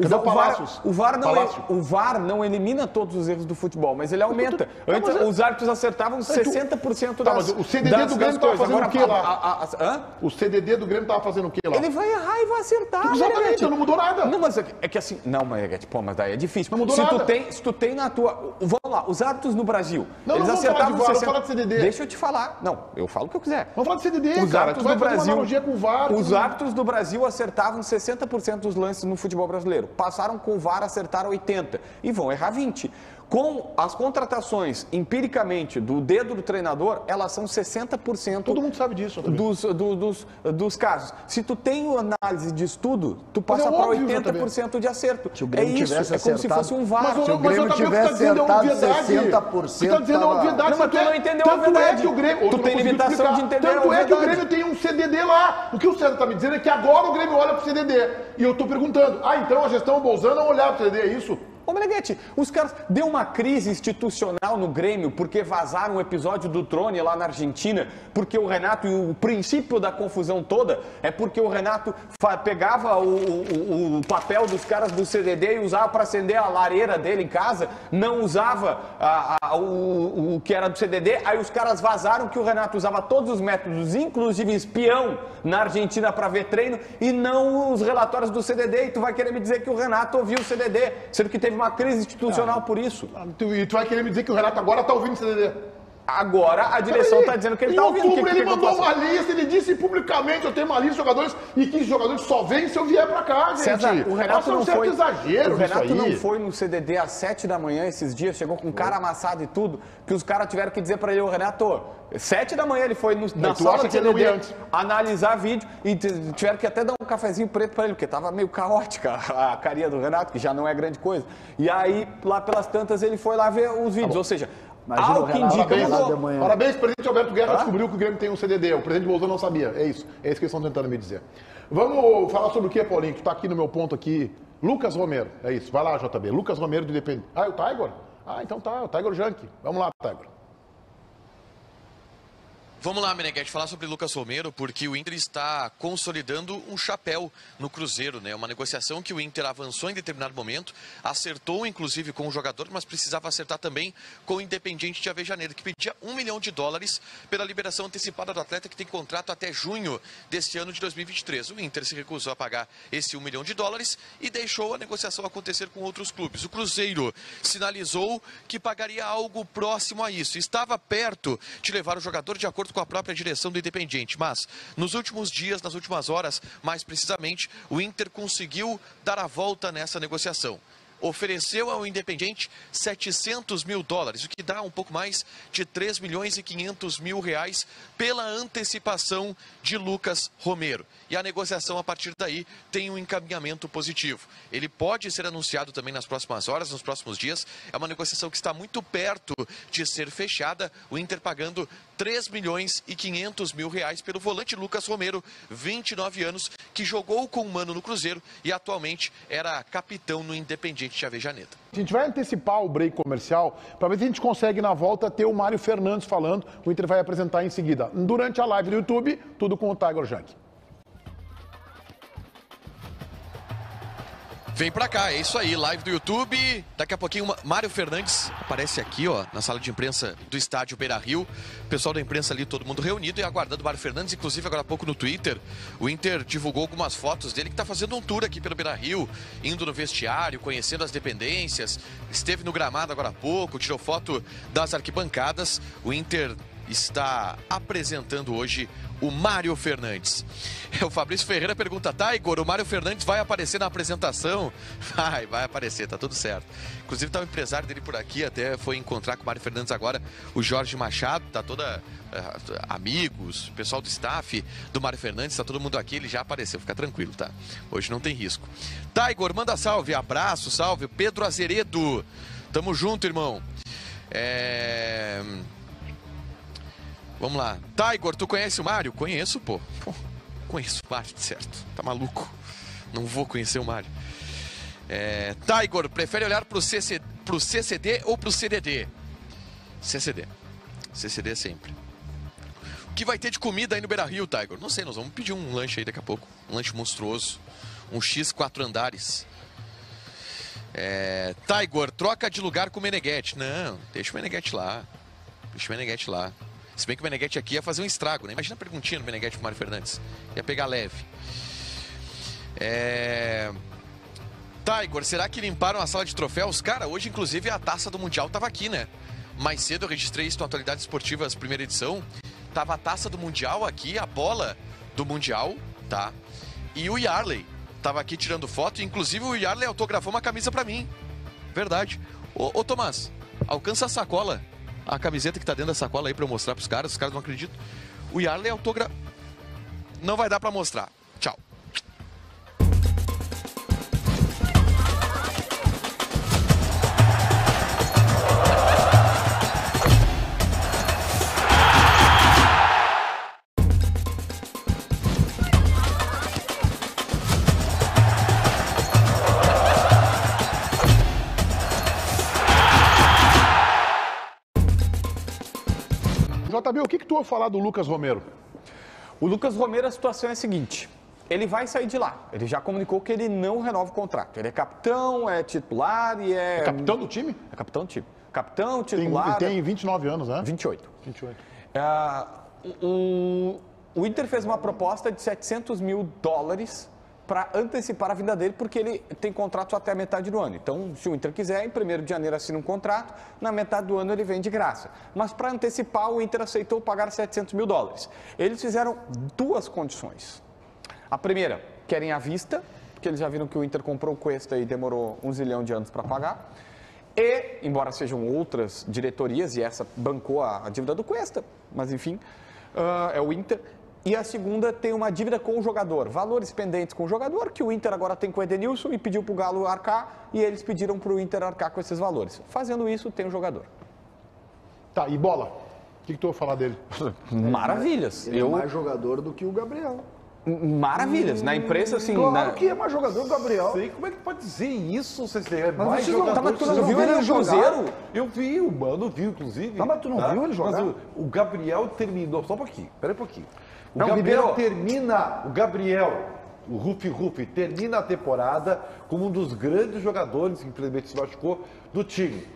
A: cadê o Palácios?
E: O VAR não elimina todos os erros do futebol, mas ele aumenta. Antes, os árbitros acertavam 60% das
A: mas o CDD do Grêmio estava fazendo o quê lá? O CDD do Grêmio estava fazendo o quê lá?
E: Ele vai errar e vai acertar.
A: Exatamente, então não mudou nada.
E: Não, mas é que assim... Não, Meneghetti, mas daí é difícil.
A: Não mudou nada.
E: Se tu tem na tua... Vamos lá, os árbitros no Brasil,
A: eles acertavam 60%. Vamos falar de CDD.
E: Deixa eu te falar. Não, eu falo o que eu quiser.
A: Vamos falar de CDD,
E: os árbitros do Brasil,
A: com o VAR.
E: Os árbitros do Brasil acertavam 60% dos lances no futebol brasileiro. Passaram com o VAR, acertaram 80% e vão errar 20%. Com as contratações, empiricamente, do dedo do treinador, elas são 60%.
A: Todo mundo sabe disso.
E: Dos casos. Se tu tem análise de estudo, tu passa para 80% de acerto.
D: É isso, é como
E: se fosse um VAR.
D: Se o Grêmio tivesse acertado 60%...
A: Você está dizendo a obviedade.
E: Não, mas tu não entendeu a verdade. Tu tem limitação de entender a verdade.
A: Tanto é que o Grêmio tem um CDD lá. O que o César está me dizendo é que agora o Grêmio olha para o CDD. E eu estou perguntando, então a gestão Bolzano não olhava para o CDD, é isso?
E: Ô, Meneghetti, os caras... Deu uma crise institucional no Grêmio porque vazaram um episódio do Trone lá na Argentina, porque o Renato, e o princípio da confusão toda, é porque o Renato pegava o papel dos caras do CDD e usava para acender a lareira dele em casa, não usava o que era do CDD, aí os caras vazaram que o Renato usava todos os métodos, inclusive espião, na Argentina para ver treino, e não os relatórios do CDD, e tu vai querer me dizer que o Renato ouviu o CDD, sendo que teve uma crise institucional por isso.
A: E tu vai querer me dizer que o Renato agora está ouvindo o CDD?
E: Agora a direção está dizendo que ele está ouvindo.
A: Em outubro ele mandou uma lista, ele disse publicamente, eu tenho uma lista de jogadores e que jogadores só vêm se eu vier para cá, gente.
E: César, o Renato não foi
A: exagero.
E: O Renato não foi no CDD às 7 da manhã esses dias, chegou com cara amassado e tudo, que os caras tiveram que dizer para ele, Renato, 7 da manhã ele foi na sala do CDD analisar vídeo e tiveram que até dar um cafezinho preto para ele, porque estava meio caótica a carinha do Renato, que já não é grande coisa. E aí, lá pelas tantas, ele foi lá ver os vídeos, ou seja...
D: Imagina,
E: que indica
A: Parabéns, o presidente Alberto Guerra descobriu que o Grêmio tem um CDD. O presidente Bolsonaro não sabia. É isso que eles estão tentando me dizer. Vamos falar sobre o que, Paulinho? Que está aqui no meu ponto aqui. Lucas Romero. É isso. Vai lá, JB. Lucas Romero do Independente. É o Tiger? Então tá. O Tiger Junk. Vamos lá, Tiger.
B: Vamos lá, Meneghetti, falar sobre Lucas Romero, porque o Inter está consolidando um chapéu no Cruzeiro, né? Uma negociação que o Inter avançou em determinado momento, acertou inclusive com o jogador, mas precisava acertar também com o Independiente de Avejaneira, que pedia $1 milhão pela liberação antecipada do atleta, que tem contrato até junho deste ano de 2023. O Inter se recusou a pagar esse $1 milhão e deixou a negociação acontecer com outros clubes. O Cruzeiro sinalizou que pagaria algo próximo a isso. Estava perto de levar o jogador de acordo acordo com a própria direção do Independiente, mas nos últimos dias, nas últimas horas, mais precisamente, o Inter conseguiu dar a volta nessa negociação. Ofereceu ao Independiente 700 mil dólares, o que dá um pouco mais de 3 milhões e 500 mil reais pela antecipação de Lucas Romero. E a negociação, a partir daí, tem um encaminhamento positivo. Ele pode ser anunciado também nas próximas horas, nos próximos dias. É uma negociação que está muito perto de ser fechada. O Inter pagando 3 milhões e 500 mil reais pelo volante Lucas Romero, 29 anos, que jogou com o Mano no Cruzeiro e atualmente era capitão no Independiente de Avejaneda.
A: A gente vai antecipar o break comercial para ver se a gente consegue, na volta, ter o Mário Fernandes falando. O Inter vai apresentar em seguida. Durante a live do YouTube, tudo com o Tiger Junk.
B: Vem pra cá, é isso aí, live do YouTube. Daqui a pouquinho, Mário Fernandes aparece aqui, ó, na sala de imprensa do estádio Beira-Rio. O pessoal da imprensa ali, todo mundo reunido e aguardando o Mário Fernandes. Inclusive, agora há pouco no Twitter, o Inter divulgou algumas fotos dele que tá fazendo um tour aqui pelo Beira-Rio, indo no vestiário, conhecendo as dependências. Esteve no gramado agora há pouco, tirou foto das arquibancadas. O Inter está apresentando hoje o Mário Fernandes. O Fabrício Ferreira pergunta, tá, Igor, o Mário Fernandes vai aparecer na apresentação? Vai aparecer, tá tudo certo. Inclusive tá o empresário dele por aqui, até foi encontrar com o Mário Fernandes agora, o Jorge Machado, tá toda... amigos, pessoal do staff do Mário Fernandes, tá todo mundo aqui, ele já apareceu, fica tranquilo, tá? Hoje não tem risco. Tá, Igor, manda salve, abraço, salve, Pedro Azeredo, tamo junto, irmão. Vamos lá. Tá, Igor, tu conhece o Mário? Conheço, pô. Conheço o Mário, certo. Tá maluco. Não vou conhecer o Mário. Tá, Igor, prefere olhar pro CCD ou pro CDD? CCD. CCD sempre. O que vai ter de comida aí no Beira-Rio, tá, Igor? Não sei, nós vamos pedir um lanche aí daqui a pouco. Um lanche monstruoso. Um X 4 andares. Tá, Igor, troca de lugar com o Meneghetti. Não, deixa o Meneghetti lá. Deixa o Meneghetti lá. Se bem que o Meneghetti aqui ia fazer um estrago, né? Imagina a perguntinha do Meneghetti pro Mário Fernandes. Ia pegar leve. Tá, Igor, será que limparam a sala de troféus? Cara, hoje, inclusive, a taça do Mundial tava aqui, né? Mais cedo eu registrei isso no Atualidades Esportivas, primeira edição. Tava a taça do Mundial aqui, a bola do Mundial, tá? E o Yarley tava aqui tirando foto. Inclusive, o Yarley autografou uma camisa pra mim. Verdade. Ô Tomás, alcança a sacola. A camiseta que tá dentro da sacola aí pra eu mostrar pros caras. Os caras não acreditam. O Yarley autografou. Não vai dar pra mostrar. Tchau.
A: JB, o que tu vai falar do Lucas Romero?
E: O Lucas Romero, a situação é a seguinte. Ele vai sair de lá. Ele já comunicou que ele não renova o contrato. Ele é capitão, é titular e é...
A: Capitão do time?
E: É capitão do time. Capitão, titular...
A: Tem 29 anos, né?
E: 28.
A: 28.
E: O Inter fez uma proposta de 700 mil dólares para antecipar a vinda dele, porque ele tem contrato até a metade do ano. Então, se o Inter quiser, em 1º de janeiro assina um contrato, na metade do ano ele vem de graça. Mas para antecipar, o Inter aceitou pagar 700 mil dólares. Eles fizeram duas condições. A primeira, querem à vista, porque eles já viram que o Inter comprou o Cuesta e demorou 1 zilhão de anos para pagar. E, embora sejam outras diretorias, e essa bancou a dívida do Cuesta, mas enfim, é o Inter. E a segunda tem uma dívida com o jogador, valores pendentes com o jogador, que o Inter agora tem com o Edenilson e pediu para o Galo arcar, e eles pediram para o Inter arcar com esses valores. Fazendo isso, tem o jogador.
A: Tá, e bola? O que tu vai falar dele?
E: Maravilhas.
D: Ele é mais jogador do que o Gabriel.
E: Maravilhas. Na imprensa, assim...
D: Claro que é mais jogador do Gabriel.
C: Sei, como é que pode dizer isso? Você é
D: Mas
C: mais
D: vocês não-
C: jogador
E: mas tu
C: que
E: não
C: o
E: viu ele no
D: jogar?
E: Cruzeiro?
C: Eu vi, o Mano viu, inclusive.
D: Tá, mas tu não viu ele jogar?
C: Mas o Gabriel terminou, só um pouquinho, pera aí um pouquinho. O
A: Não,
C: Gabriel
A: Ribeiro.
C: o Rufi, termina a temporada como um dos grandes jogadores, que infelizmente se machucou, do time.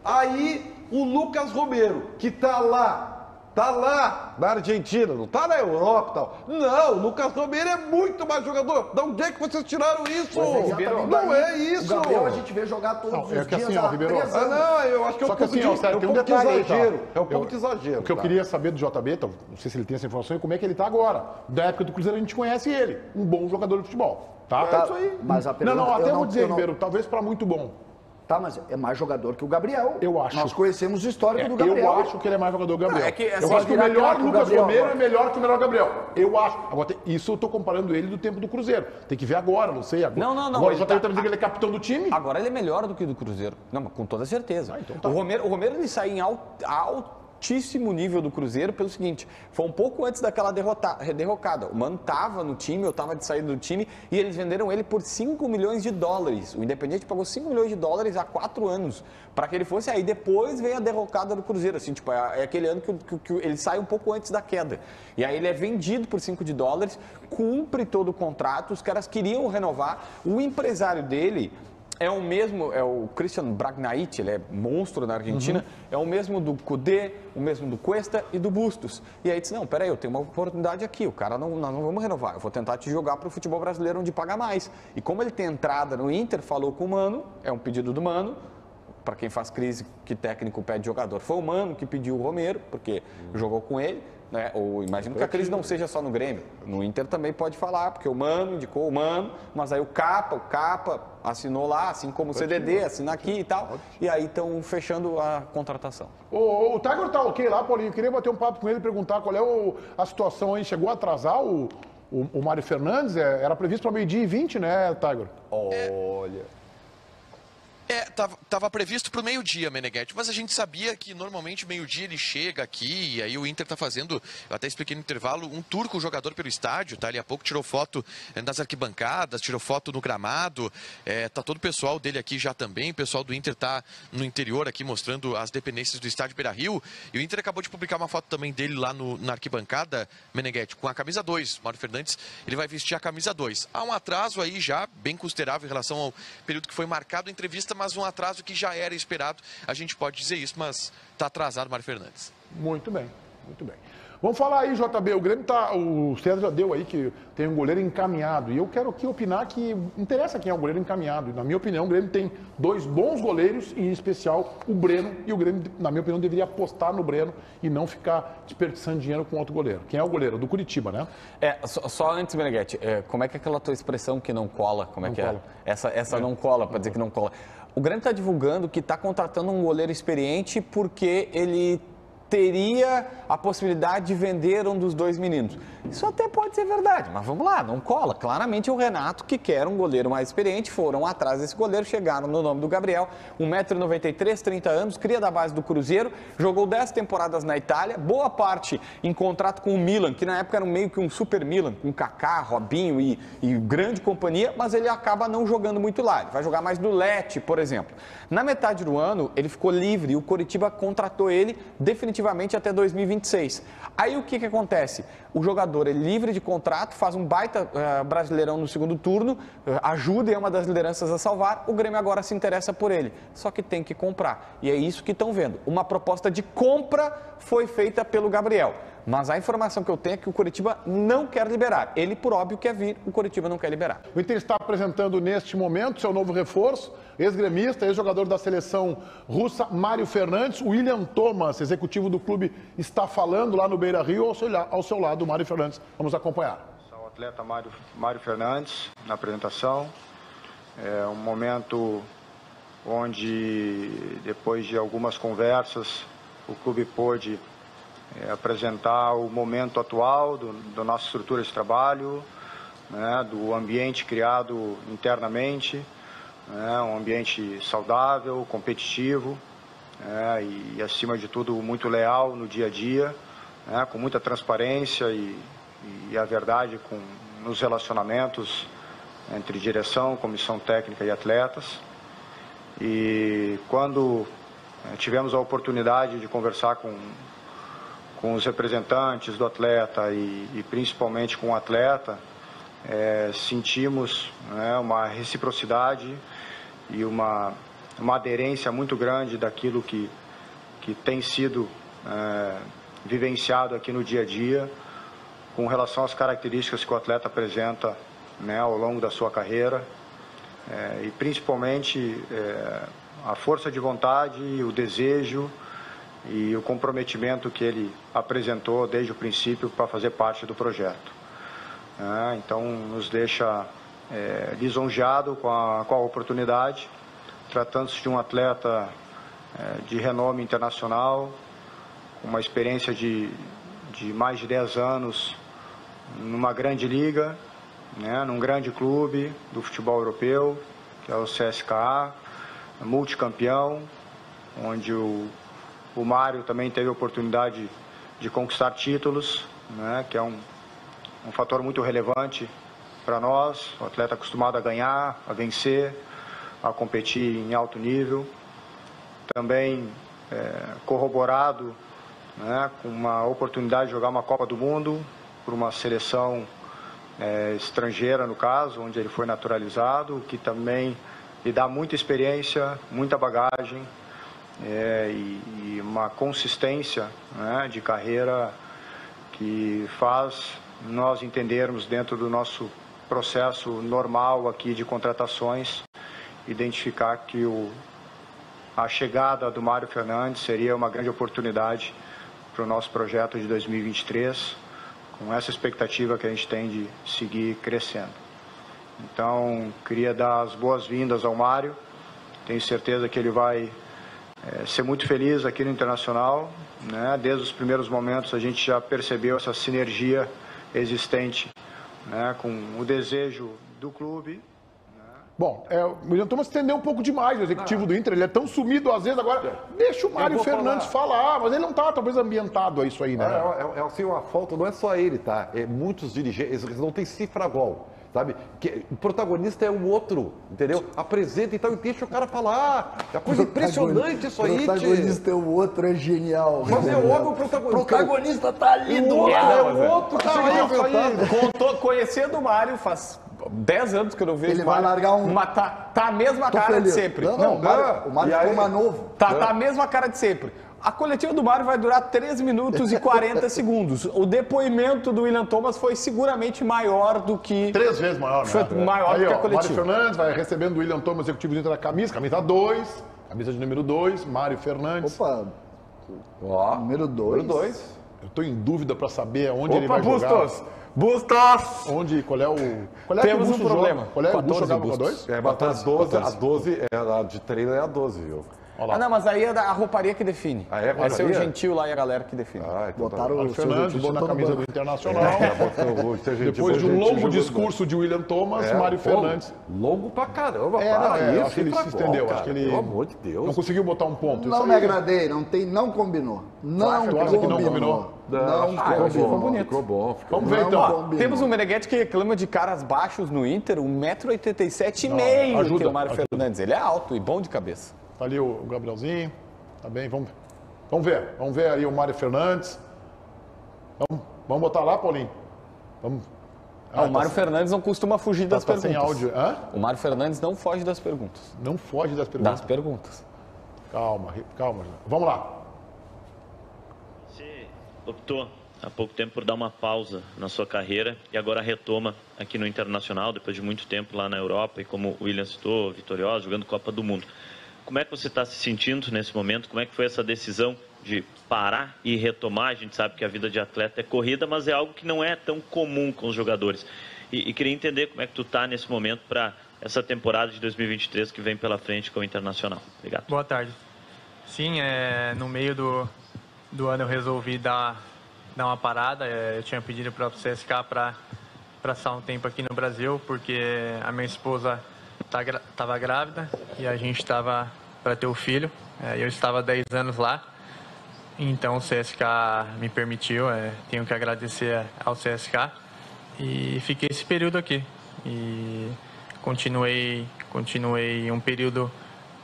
C: Aí, o Lucas Romero, que tá lá Tá lá na Argentina, não tá na Europa e tal. Não, o Lucas Romero é muito mais jogador. De onde é que vocês tiraram isso? Não é isso.
D: O Gabriel a gente vê jogar todos os dias
A: assim,
D: há
A: Ribeiro,
D: 3 anos.
C: Não, eu acho que é um pouco de exagero. É um pouco de exagero.
A: O que eu queria saber do JB, não sei se ele tem essa informação, é como é que ele tá agora. Da época do Cruzeiro a gente conhece ele. Um bom jogador de futebol. Tá?
D: Tá, isso aí. Mas a pergunta,
A: Não, até
D: eu
A: vou dizer,
D: não...
A: Ribeiro, talvez para muito bom.
D: Tá, mas é mais jogador que o Gabriel.
A: Eu acho.
D: Nós conhecemos o histórico do Gabriel.
A: Eu acho que ele é mais jogador que o Gabriel.
E: Não, é que, assim,
A: eu acho que o melhor Lucas
D: Gabriel,
A: Romero é melhor que o melhor Gabriel. Eu acho. Agora, isso eu tô comparando ele do tempo do Cruzeiro. Tem que ver agora, não sei agora.
E: Não.
A: Agora o JB tá dizendo que ele é capitão do time?
E: Agora ele é melhor do que o do Cruzeiro. Não, mas com toda certeza.
A: Então tá.
E: O Romero ele sai em altíssimo nível do Cruzeiro pelo seguinte, foi um pouco antes daquela derrocada. O Mano estava no time, eu estava de saída do time, e eles venderam ele por 5 milhões de dólares. O Independiente pagou 5 milhões de dólares há 4 anos, para que ele fosse aí. Depois veio a derrocada do Cruzeiro, assim, tipo, é aquele ano que ele sai um pouco antes da queda. E aí ele é vendido por 5 de dólares, cumpre todo o contrato, os caras queriam renovar, o empresário dele... é o Christian Bragnait, ele é monstro na Argentina, é o mesmo do Cudê, o mesmo do Cuesta e do Bustos. E aí disse, não, peraí, eu tenho uma oportunidade aqui, nós não vamos renovar, eu vou tentar te jogar para o futebol brasileiro onde paga mais. E como ele tem entrada no Inter, falou com o Mano, é um pedido do Mano, para quem faz crise, que técnico pede jogador. Foi o Mano que pediu o Romero, porque jogou com ele. Né? Ou imagino que a crise não seja só no Grêmio. No Inter também pode falar, porque o Mano indicou o Mano, mas aí o Capa assinou lá, assim como o CDD, assina aqui e tal. E aí estão fechando a contratação.
A: O Tiger tá ok lá, Paulinho. Eu queria bater um papo com ele e perguntar qual é a situação aí. Chegou a atrasar o Mário Fernandes? Era previsto para 12h20, né, Tiger?
C: Olha...
B: Tava previsto para o meio-dia, Meneghetti, mas a gente sabia que normalmente meio-dia ele chega aqui e aí o Inter tá fazendo, eu até expliquei no intervalo, um tour com o jogador pelo estádio, tá? Ali há pouco tirou foto nas arquibancadas, tirou foto no gramado, tá todo o pessoal dele aqui já também, o pessoal do Inter tá no interior aqui mostrando as dependências do estádio Beira-Rio, e o Inter acabou de publicar uma foto também dele lá na arquibancada, Meneghetti, com a camisa 2, Mário Fernandes, ele vai vestir a camisa 2. Há um atraso aí já bem considerável em relação ao período que foi marcado a entrevista, mas um atraso que já era esperado, a gente pode dizer isso, mas está atrasado o Mário Fernandes.
A: Muito bem, muito bem. Vamos falar aí, JB, o Grêmio o César já deu aí que tem um goleiro encaminhado, e eu quero aqui opinar que interessa quem é o goleiro encaminhado, e na minha opinião o Grêmio tem 2 bons goleiros, e em especial o Breno, e o Grêmio, na minha opinião, deveria apostar no Breno e não ficar desperdiçando dinheiro com outro goleiro. Quem é o goleiro? Do Curitiba, né?
E: Só antes, Meneghetti, como é que é aquela tua expressão que não cola, como é que
A: cola.
E: é? Essa não cola, para dizer que não cola. O Grêmio está divulgando que está contratando um goleiro experiente porque ele teria a possibilidade de vender um dos 2 meninos. Isso até pode ser verdade, mas vamos lá, não cola. Claramente o Renato, que quer um goleiro mais experiente, foram atrás desse goleiro, chegaram no nome do Gabriel, 1,93 m, 30 anos, cria da base do Cruzeiro, jogou 10 temporadas na Itália, boa parte em contrato com o Milan, que na época era meio que um super Milan, com Kaká, Robinho e grande companhia, mas ele acaba não jogando muito lá, ele vai jogar mais no Lecce, por exemplo. Na metade do ano, ele ficou livre e o Coritiba contratou ele definitivamente até 2026. Aí o que acontece? O jogador é livre de contrato, faz um baita brasileirão no segundo turno, ajuda e é uma das lideranças a salvar, o Grêmio agora se interessa por ele. Só que tem que comprar. E é isso que estão vendo. Uma proposta de compra foi feita pelo Gabriel. Mas a informação que eu tenho é que o Coritiba não quer liberar. Ele, por óbvio, quer vir, o Coritiba não quer liberar.
A: O Inter está apresentando neste momento seu novo reforço, ex-gremista, ex-jogador da seleção russa, Mário Fernandes. O William Thomas, executivo do clube, está falando lá no Beira-Rio, ao seu lado, o Mário Fernandes. Vamos acompanhar.
F: O atleta Mário Fernandes, na apresentação. É um momento onde, depois de algumas conversas, o clube pôde apresentar o momento atual da nossa estrutura de trabalho, né, do ambiente criado internamente, né, um ambiente saudável, competitivo, né, e, acima de tudo, muito leal no dia a dia, né, com muita transparência e a verdade nos relacionamentos entre direção, comissão técnica e atletas. E quando tivemos a oportunidade de conversar com os representantes do atleta e principalmente com o atleta, sentimos, né, uma reciprocidade e uma aderência muito grande daquilo que tem sido vivenciado aqui no dia a dia com relação às características que o atleta apresenta, né, ao longo da sua carreira, e principalmente a força de vontade, o desejo e o comprometimento que ele apresentou desde o princípio para fazer parte do projeto. Então nos deixa lisonjeado com a oportunidade, tratando-se de um atleta de renome internacional, com uma experiência de mais de 10 anos numa grande liga, né, num grande clube do futebol europeu, que é o CSKA, multicampeão, onde o Mário também teve a oportunidade de conquistar títulos, né, que é um fator muito relevante para nós, o atleta acostumado a ganhar, a vencer, a competir em alto nível. Também corroborado, né, com uma oportunidade de jogar uma Copa do Mundo por uma seleção estrangeira, no caso, onde ele foi naturalizado, que também lhe dá muita experiência, muita bagagem e uma consistência, né, de carreira que faz nós entendermos, dentro do nosso processo normal aqui de contratações, identificar que a chegada do Mário Fernandes seria uma grande oportunidade para o nosso projeto de 2023, com essa expectativa que a gente tem de seguir crescendo. Então, queria dar as boas-vindas ao Mário. Tenho certeza que ele vai ser muito feliz aqui no Internacional, né? Desde os primeiros momentos a gente já percebeu essa sinergia existente, né, com o desejo do clube.
A: Bom, o William Thomas estendeu um pouco demais o executivo do Inter, ele é tão sumido às vezes, agora deixa o Mário Fernandes falar, mas ele não está talvez ambientado a isso aí, né?
C: Assim, uma falta, não é só ele, tá? Muitos dirigentes, eles não têm cifra gol, sabe? O protagonista é o outro, entendeu? Apresenta e tal, e deixa o cara falar. É uma coisa impressionante isso aí,
D: O protagonista é o outro, é genial.
C: Mas é óbvio o protagonista.
D: O protagonista tá ali do
C: lado.
D: lado.
C: É o outro que chega inventado.
E: Conhecendo o Mário faz 10 anos que eu não vejo.
D: Ele vai largar um...
E: Mas tá a mesma cara
D: feliz.
E: de sempre.
D: Não, o Mário ficou mais novo.
E: Tá a mesma cara de sempre. A coletiva do Mário vai durar 3 minutos e 40 segundos. O depoimento do William Thomas foi seguramente maior do que...
A: 3 vezes maior, né?
E: Foi maior
A: aí,
E: do que a
A: Mário
E: coletiva.
A: Fernandes vai recebendo o William Thomas, executivo do Inter, da camisa 2, camisa de número 2, Mário Fernandes.
D: Opa, número 2.
A: Eu tô em dúvida para saber onde ele vai jogar.
E: Bustos!
A: Qual é
E: Temos
A: que o
E: um
A: Busto
E: problema.
A: joga? Qual é o Busto jogava com a 2?
C: A 12, a de treino é a 12, viu?
E: Não, mas aí é a rouparia que define.
C: Ah, é?
E: Vai ser o
C: Rouparia?
E: Gentil lá e a galera que define.
C: Então
D: Botaram
A: Mário
D: o seu
A: Fernandes
D: Gentil
A: na
D: botou no
A: camisa
D: banco.
A: do Internacional.
C: Depois
A: Depois de um longo discurso de William Thomas, Mário Fernandes.
C: Longo pra caramba,
A: Eu acho que ele se estendeu. Acho que ele
C: pelo amor de Deus.
A: não conseguiu botar um ponto.
D: Não me agradei, não combinou.
A: Tu acha que não combinou?
E: Ficou bonito.
C: Ficou bom.
A: Vamos ver então.
D: combinou.
E: Temos um Meneghetti que reclama de caras baixos no Inter, 1,87m que
A: ajuda,
E: é o Mário
A: ajuda.
E: Fernandes. Ele é alto e bom de cabeça.
A: Tá ali o Gabrielzinho. Tá bem, vamos ver. Vamos ver aí o Mário Fernandes. Vamos botar lá, Paulinho? Vamos.
E: O Mário Fernandes não costuma fugir das perguntas.
A: Sem áudio. Hã?
E: O Mário Fernandes não foge das perguntas.
A: Não foge das perguntas.
E: Das perguntas.
A: Calma. Vamos lá.
G: Você optou há pouco tempo por dar uma pausa na sua carreira e agora retoma aqui no Internacional, depois de muito tempo lá na Europa e, como o William citou, vitorioso, jogando Copa do Mundo. Como é que você está se sentindo nesse momento? Como é que foi essa decisão de parar e retomar? A gente sabe que a vida de atleta é corrida, mas é algo que não é tão comum com os jogadores. E queria entender como é que tu está nesse momento para essa temporada de 2023 que vem pela frente com o Internacional. Obrigado.
H: Boa tarde. Sim, no meio do ano eu resolvi dar uma parada. Eu tinha pedido para o CSK para passar um tempo aqui no Brasil, porque a minha esposa estava grávida e a gente estava para ter o filho. Eu estava 10 anos lá, então o CSK me permitiu. Tenho que agradecer ao CSK e fiquei esse período aqui e continuei um período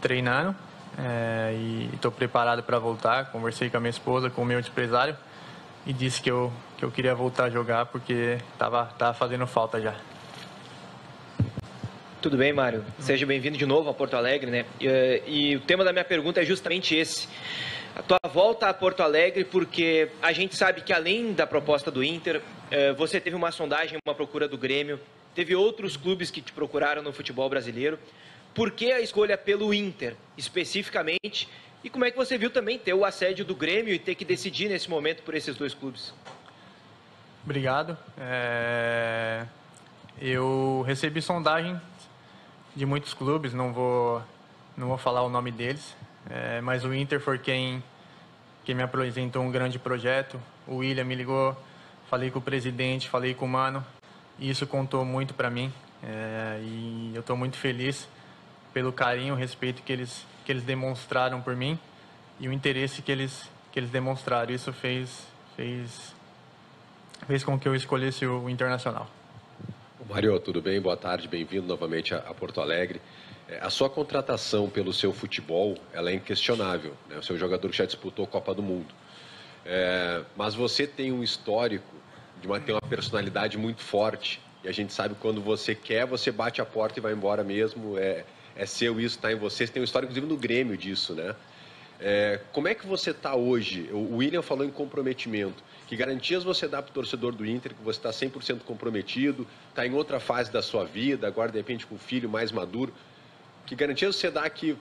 H: treinando e estou preparado para voltar. Conversei com a minha esposa, com o meu empresário e disse que eu queria voltar a jogar porque estava fazendo falta já.
I: Tudo bem, Mário? Seja bem-vindo de novo a Porto Alegre, né? E o tema da minha pergunta é justamente esse. a tua volta a Porto Alegre, porque a gente sabe que além da proposta do Inter, você teve uma sondagem, uma procura do Grêmio, teve outros clubes que te procuraram no futebol brasileiro. Por que a escolha pelo Inter, especificamente? E como é que você viu também ter o assédio do Grêmio e ter que decidir nesse momento por esses dois clubes?
H: Obrigado. Eu recebi sondagem de muitos clubes, não vou falar o nome deles, mas o Inter foi quem me apresentou um grande projeto. O William me ligou, falei com o presidente, falei com o Mano, e isso contou muito para mim. E eu estou muito feliz pelo carinho, o respeito que eles demonstraram por mim e o interesse que eles demonstraram. Isso fez com que eu escolhesse o Internacional.
J: Mário, tudo bem? Boa tarde, bem-vindo novamente a Porto Alegre. A sua contratação pelo seu futebol, ela é inquestionável, né? O seu jogador que já disputou a Copa do Mundo. Mas você tem um histórico de ter uma personalidade muito forte. E a gente sabe que quando você quer, você bate a porta e vai embora mesmo. É seu isso, está em você. Você tem um histórico, inclusive, no Grêmio disso, né? Como é que você está hoje? O William falou em comprometimento. Que garantias você dá para o torcedor do Inter que você está 100% comprometido, está em outra fase da sua vida, agora de repente com um filho mais maduro? Que garantias você dá que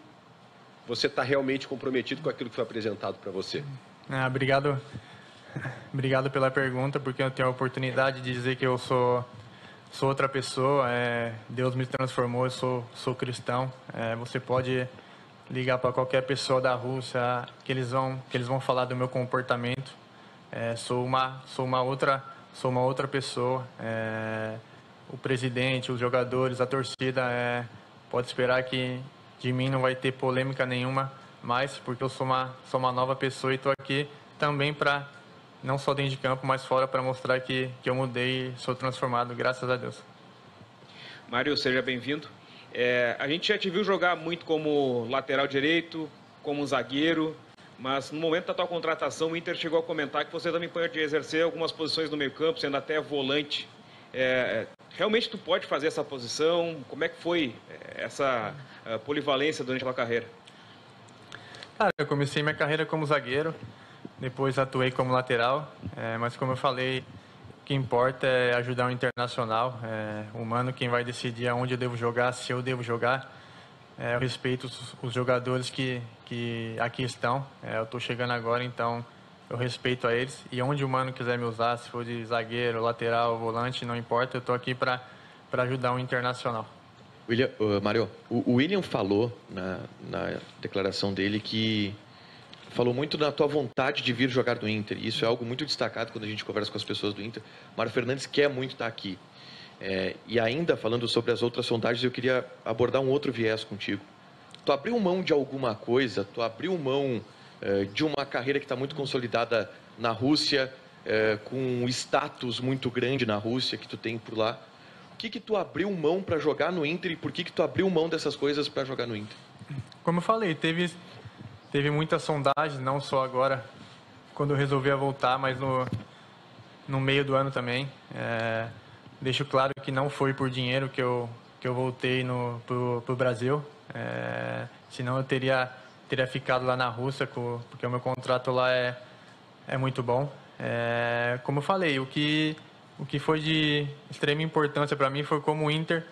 J: você está realmente comprometido com aquilo que foi apresentado para você?
H: Obrigado pela pergunta, porque eu tenho a oportunidade de dizer que eu sou outra pessoa. Deus me transformou, eu sou cristão. Você pode ligar para qualquer pessoa da Rússia que eles vão falar do meu comportamento. Sou uma outra pessoa. O presidente, os jogadores, a torcida pode esperar que de mim não vai ter polêmica nenhuma mais, porque eu sou uma nova pessoa e estou aqui também para, não só dentro de campo, mas fora, para mostrar que eu mudei e sou transformado, graças a Deus.
K: Mário, seja bem-vindo. A gente já te viu jogar muito como lateral direito, como zagueiro, mas no momento da tua contratação, o Inter chegou a comentar que você também pode exercer algumas posições no meio-campo, sendo até volante. Realmente tu pode fazer essa posição? Como é que foi essa polivalência durante a tua carreira?
H: Cara, eu comecei minha carreira como zagueiro, depois atuei como lateral, mas como eu falei, o que importa é ajudar o Internacional. O Mano quem vai decidir aonde eu devo jogar, se eu devo jogar. Eu respeito os jogadores que aqui estão. Eu estou chegando agora, então eu respeito a eles. E onde o Mano quiser me usar, se for de zagueiro, lateral, volante, não importa. Eu estou aqui para ajudar o Internacional.
B: Mário, o William falou na declaração dele que falou muito na tua vontade de vir jogar no Inter. E isso é algo muito destacado quando a gente conversa com as pessoas do Inter. Mário Fernandes quer muito estar aqui. E ainda falando sobre as outras sondagens, eu queria abordar um outro viés contigo. Tu abriu mão de alguma coisa, tu abriu mão de uma carreira que está muito consolidada na Rússia, com um status muito grande na Rússia que tu tem por lá. O que tu abriu mão para jogar no Inter e por que tu abriu mão dessas coisas para jogar no Inter?
H: Como eu falei, teve muitas sondagens, não só agora, quando eu resolvi voltar, mas no meio do ano também. Deixo claro que não foi por dinheiro que eu voltei pro Brasil. Senão eu teria ficado lá na Rússia, porque o meu contrato lá é muito bom. Como eu falei, o que foi de extrema importância para mim foi como o Inter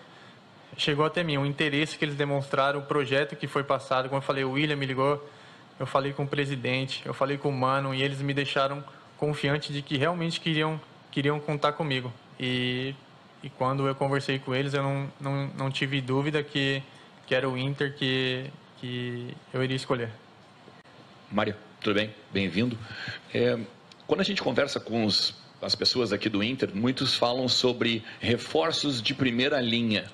H: chegou até mim, o interesse que eles demonstraram, o projeto que foi passado. Como eu falei, o William me ligou, eu falei com o presidente, eu falei com o Mano, e eles me deixaram confiante de que realmente queriam contar comigo. E quando eu conversei com eles, eu não tive dúvida que era o Inter que eu iria escolher.
L: Mário, tudo bem? Bem-vindo. Quando a gente conversa com as pessoas aqui do Inter, muitos falam sobre reforços de primeira linha,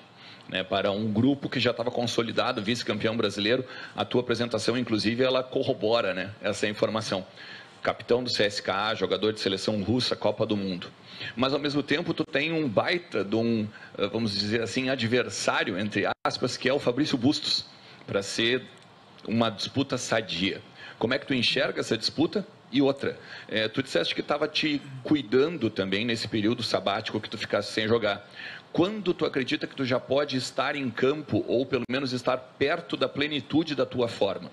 L: né, para um grupo que já estava consolidado, vice-campeão brasileiro. A tua apresentação, inclusive, ela corrobora, né, essa informação. Capitão do CSKA, jogador de seleção russa, Copa do Mundo. Mas, ao mesmo tempo, tu tem um baita de um, vamos dizer assim, adversário, entre aspas, que é o Fabrício Bustos, para ser uma disputa sadia. Como é que tu enxerga essa disputa? E outra, tu disseste que estava te cuidando também nesse período sabático que tu ficasse sem jogar. Quando tu acredita que tu já pode estar em campo, ou pelo menos estar perto da plenitude da tua forma?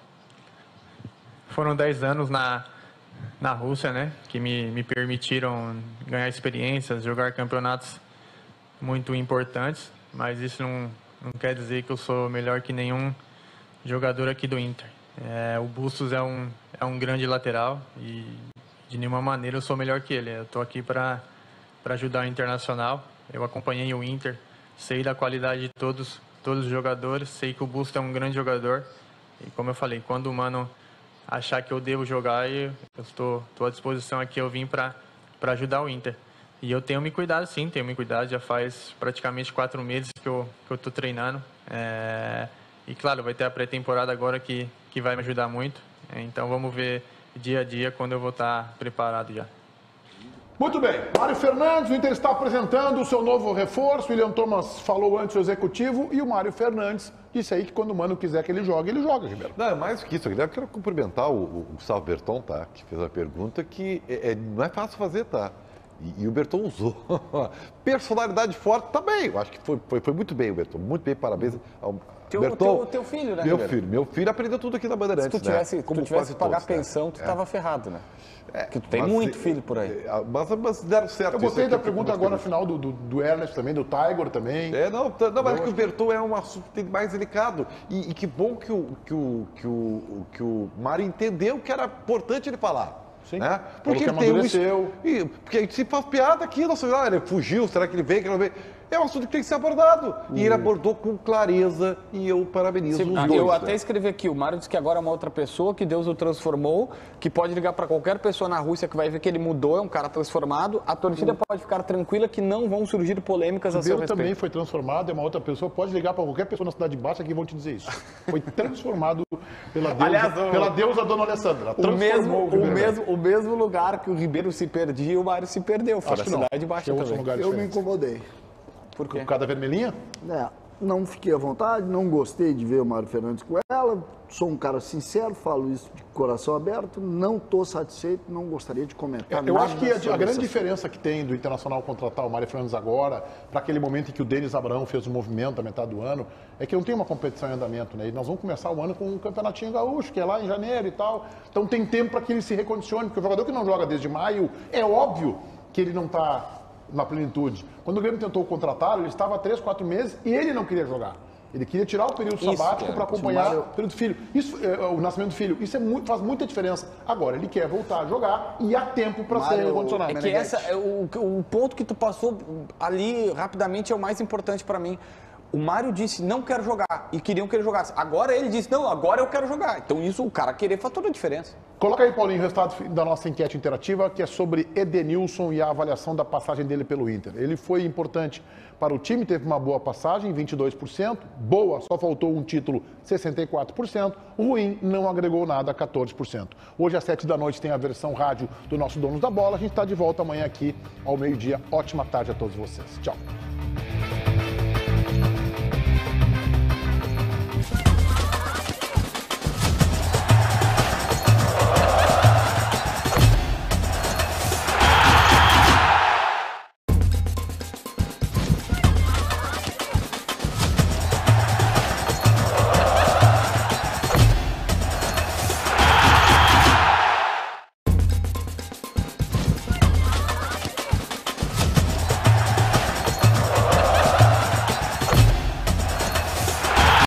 H: foram 10 anos na Rússia, né? Que me permitiram ganhar experiências, jogar campeonatos muito importantes, mas isso não quer dizer que eu sou melhor que nenhum jogador aqui do Inter. O Bustos é um grande lateral e de nenhuma maneira eu sou melhor que ele. Eu estou aqui para ajudar o Internacional. Eu acompanhei o Inter, sei da qualidade de todos os jogadores, sei que o Bustos é um grande jogador. E como eu falei, quando o Mano achar que eu devo jogar, eu estou à disposição aqui, eu vim para ajudar o Inter. E eu tenho me cuidado, sim, já faz praticamente 4 meses que eu estou treinando. E claro, vai ter a pré-temporada agora que vai me ajudar muito. Então vamos ver dia a dia quando eu vou estar preparado já.
A: Muito bem, Mário Fernandes, o Inter está apresentando o seu novo reforço. O William Thomas falou antes o executivo e o Mário Fernandes disse aí que quando o Mano quiser que ele jogue, Ribeiro.
C: Não, é mais que isso. Eu quero cumprimentar o Gustavo Berton, tá? Que fez a pergunta que não é fácil fazer, tá? E o Berton usou. Personalidade forte também. Eu acho que foi muito bem, o Berton. Muito bem, parabéns ao Berton.
E: Teu filho, né,
C: Meu filho aprendeu tudo aqui na Bandeirantes,
E: Se tu tivesse que pagar pensão, tu estava ferrado, né? Porque tu tem muito filho por aí.
C: Mas deram certo.
A: Eu gostei da pergunta agora no final do Ernest também, do Tiger também.
C: Mas é que o Berton é um assunto mais delicado. E que bom que o Mário entendeu que era importante ele falar.
A: Sim.
C: Né? Porque ele tem porque a gente se faz piada aqui, ele fugiu, será que ele veio, que não veio? É um assunto que tem que ser abordado. E ele abordou com clareza e eu parabenizo os dois.
E: Eu até escrevi aqui, o Mário disse que agora é uma outra pessoa, que Deus o transformou, que pode ligar para qualquer pessoa na Rússia que vai ver que ele mudou, é um cara transformado. A torcida pode ficar tranquila que não vão surgir polêmicas a seu respeito.
A: Também foi transformado, é uma outra pessoa, pode ligar para qualquer pessoa na Cidade Baixa que vão te dizer isso. Foi transformado pela deusa Dona Alessandra.
E: O mesmo lugar que o Ribeiro se perdia, o Mário se perdeu. Foi na Cidade Baixa também.
D: Eu me incomodei.
E: Por quê?
A: Por causa da vermelhinha?
D: Não fiquei à vontade, não gostei de ver o Mário Fernandes com ela. Sou um cara sincero, falo isso de coração aberto. Não estou satisfeito, não gostaria de comentar nada.
A: Eu acho que a grande diferença que tem do Internacional contratar o Mário Fernandes agora, para aquele momento em que o Denis Abraão fez o movimento na metade do ano, é que não tem uma competição em andamento, né? E nós vamos começar o ano com um campeonatinho gaúcho, que é lá em janeiro e tal. Então tem tempo para que ele se recondicione, porque o jogador que não joga desde maio, é óbvio que ele não está na plenitude. Quando o Grêmio tentou contratá-lo, ele estava há 3, 4 meses e ele não queria jogar. Ele queria tirar o período sabático para acompanhar o período do filho. Isso, o nascimento do filho. Isso faz muita diferença. Agora, ele quer voltar a jogar e há tempo para ser recondicionado.
E: É que o ponto que tu passou ali rapidamente é o mais importante para mim. O Mário disse, não quero jogar, e queriam que ele jogasse. Agora ele disse, não, agora eu quero jogar. Então isso, o cara querer faz toda a diferença.
A: Coloca aí, Paulinho, o resultado da nossa enquete interativa, que é sobre Edenilson e a avaliação da passagem dele pelo Inter. Ele foi importante para o time, teve uma boa passagem, 22%. Boa, só faltou um título, 64%. Ruim, não agregou nada, 14%. Hoje, às 7 da noite, tem a versão rádio do nosso Donos da Bola. A gente está de volta amanhã aqui ao meio-dia. Ótima tarde a todos vocês. Tchau.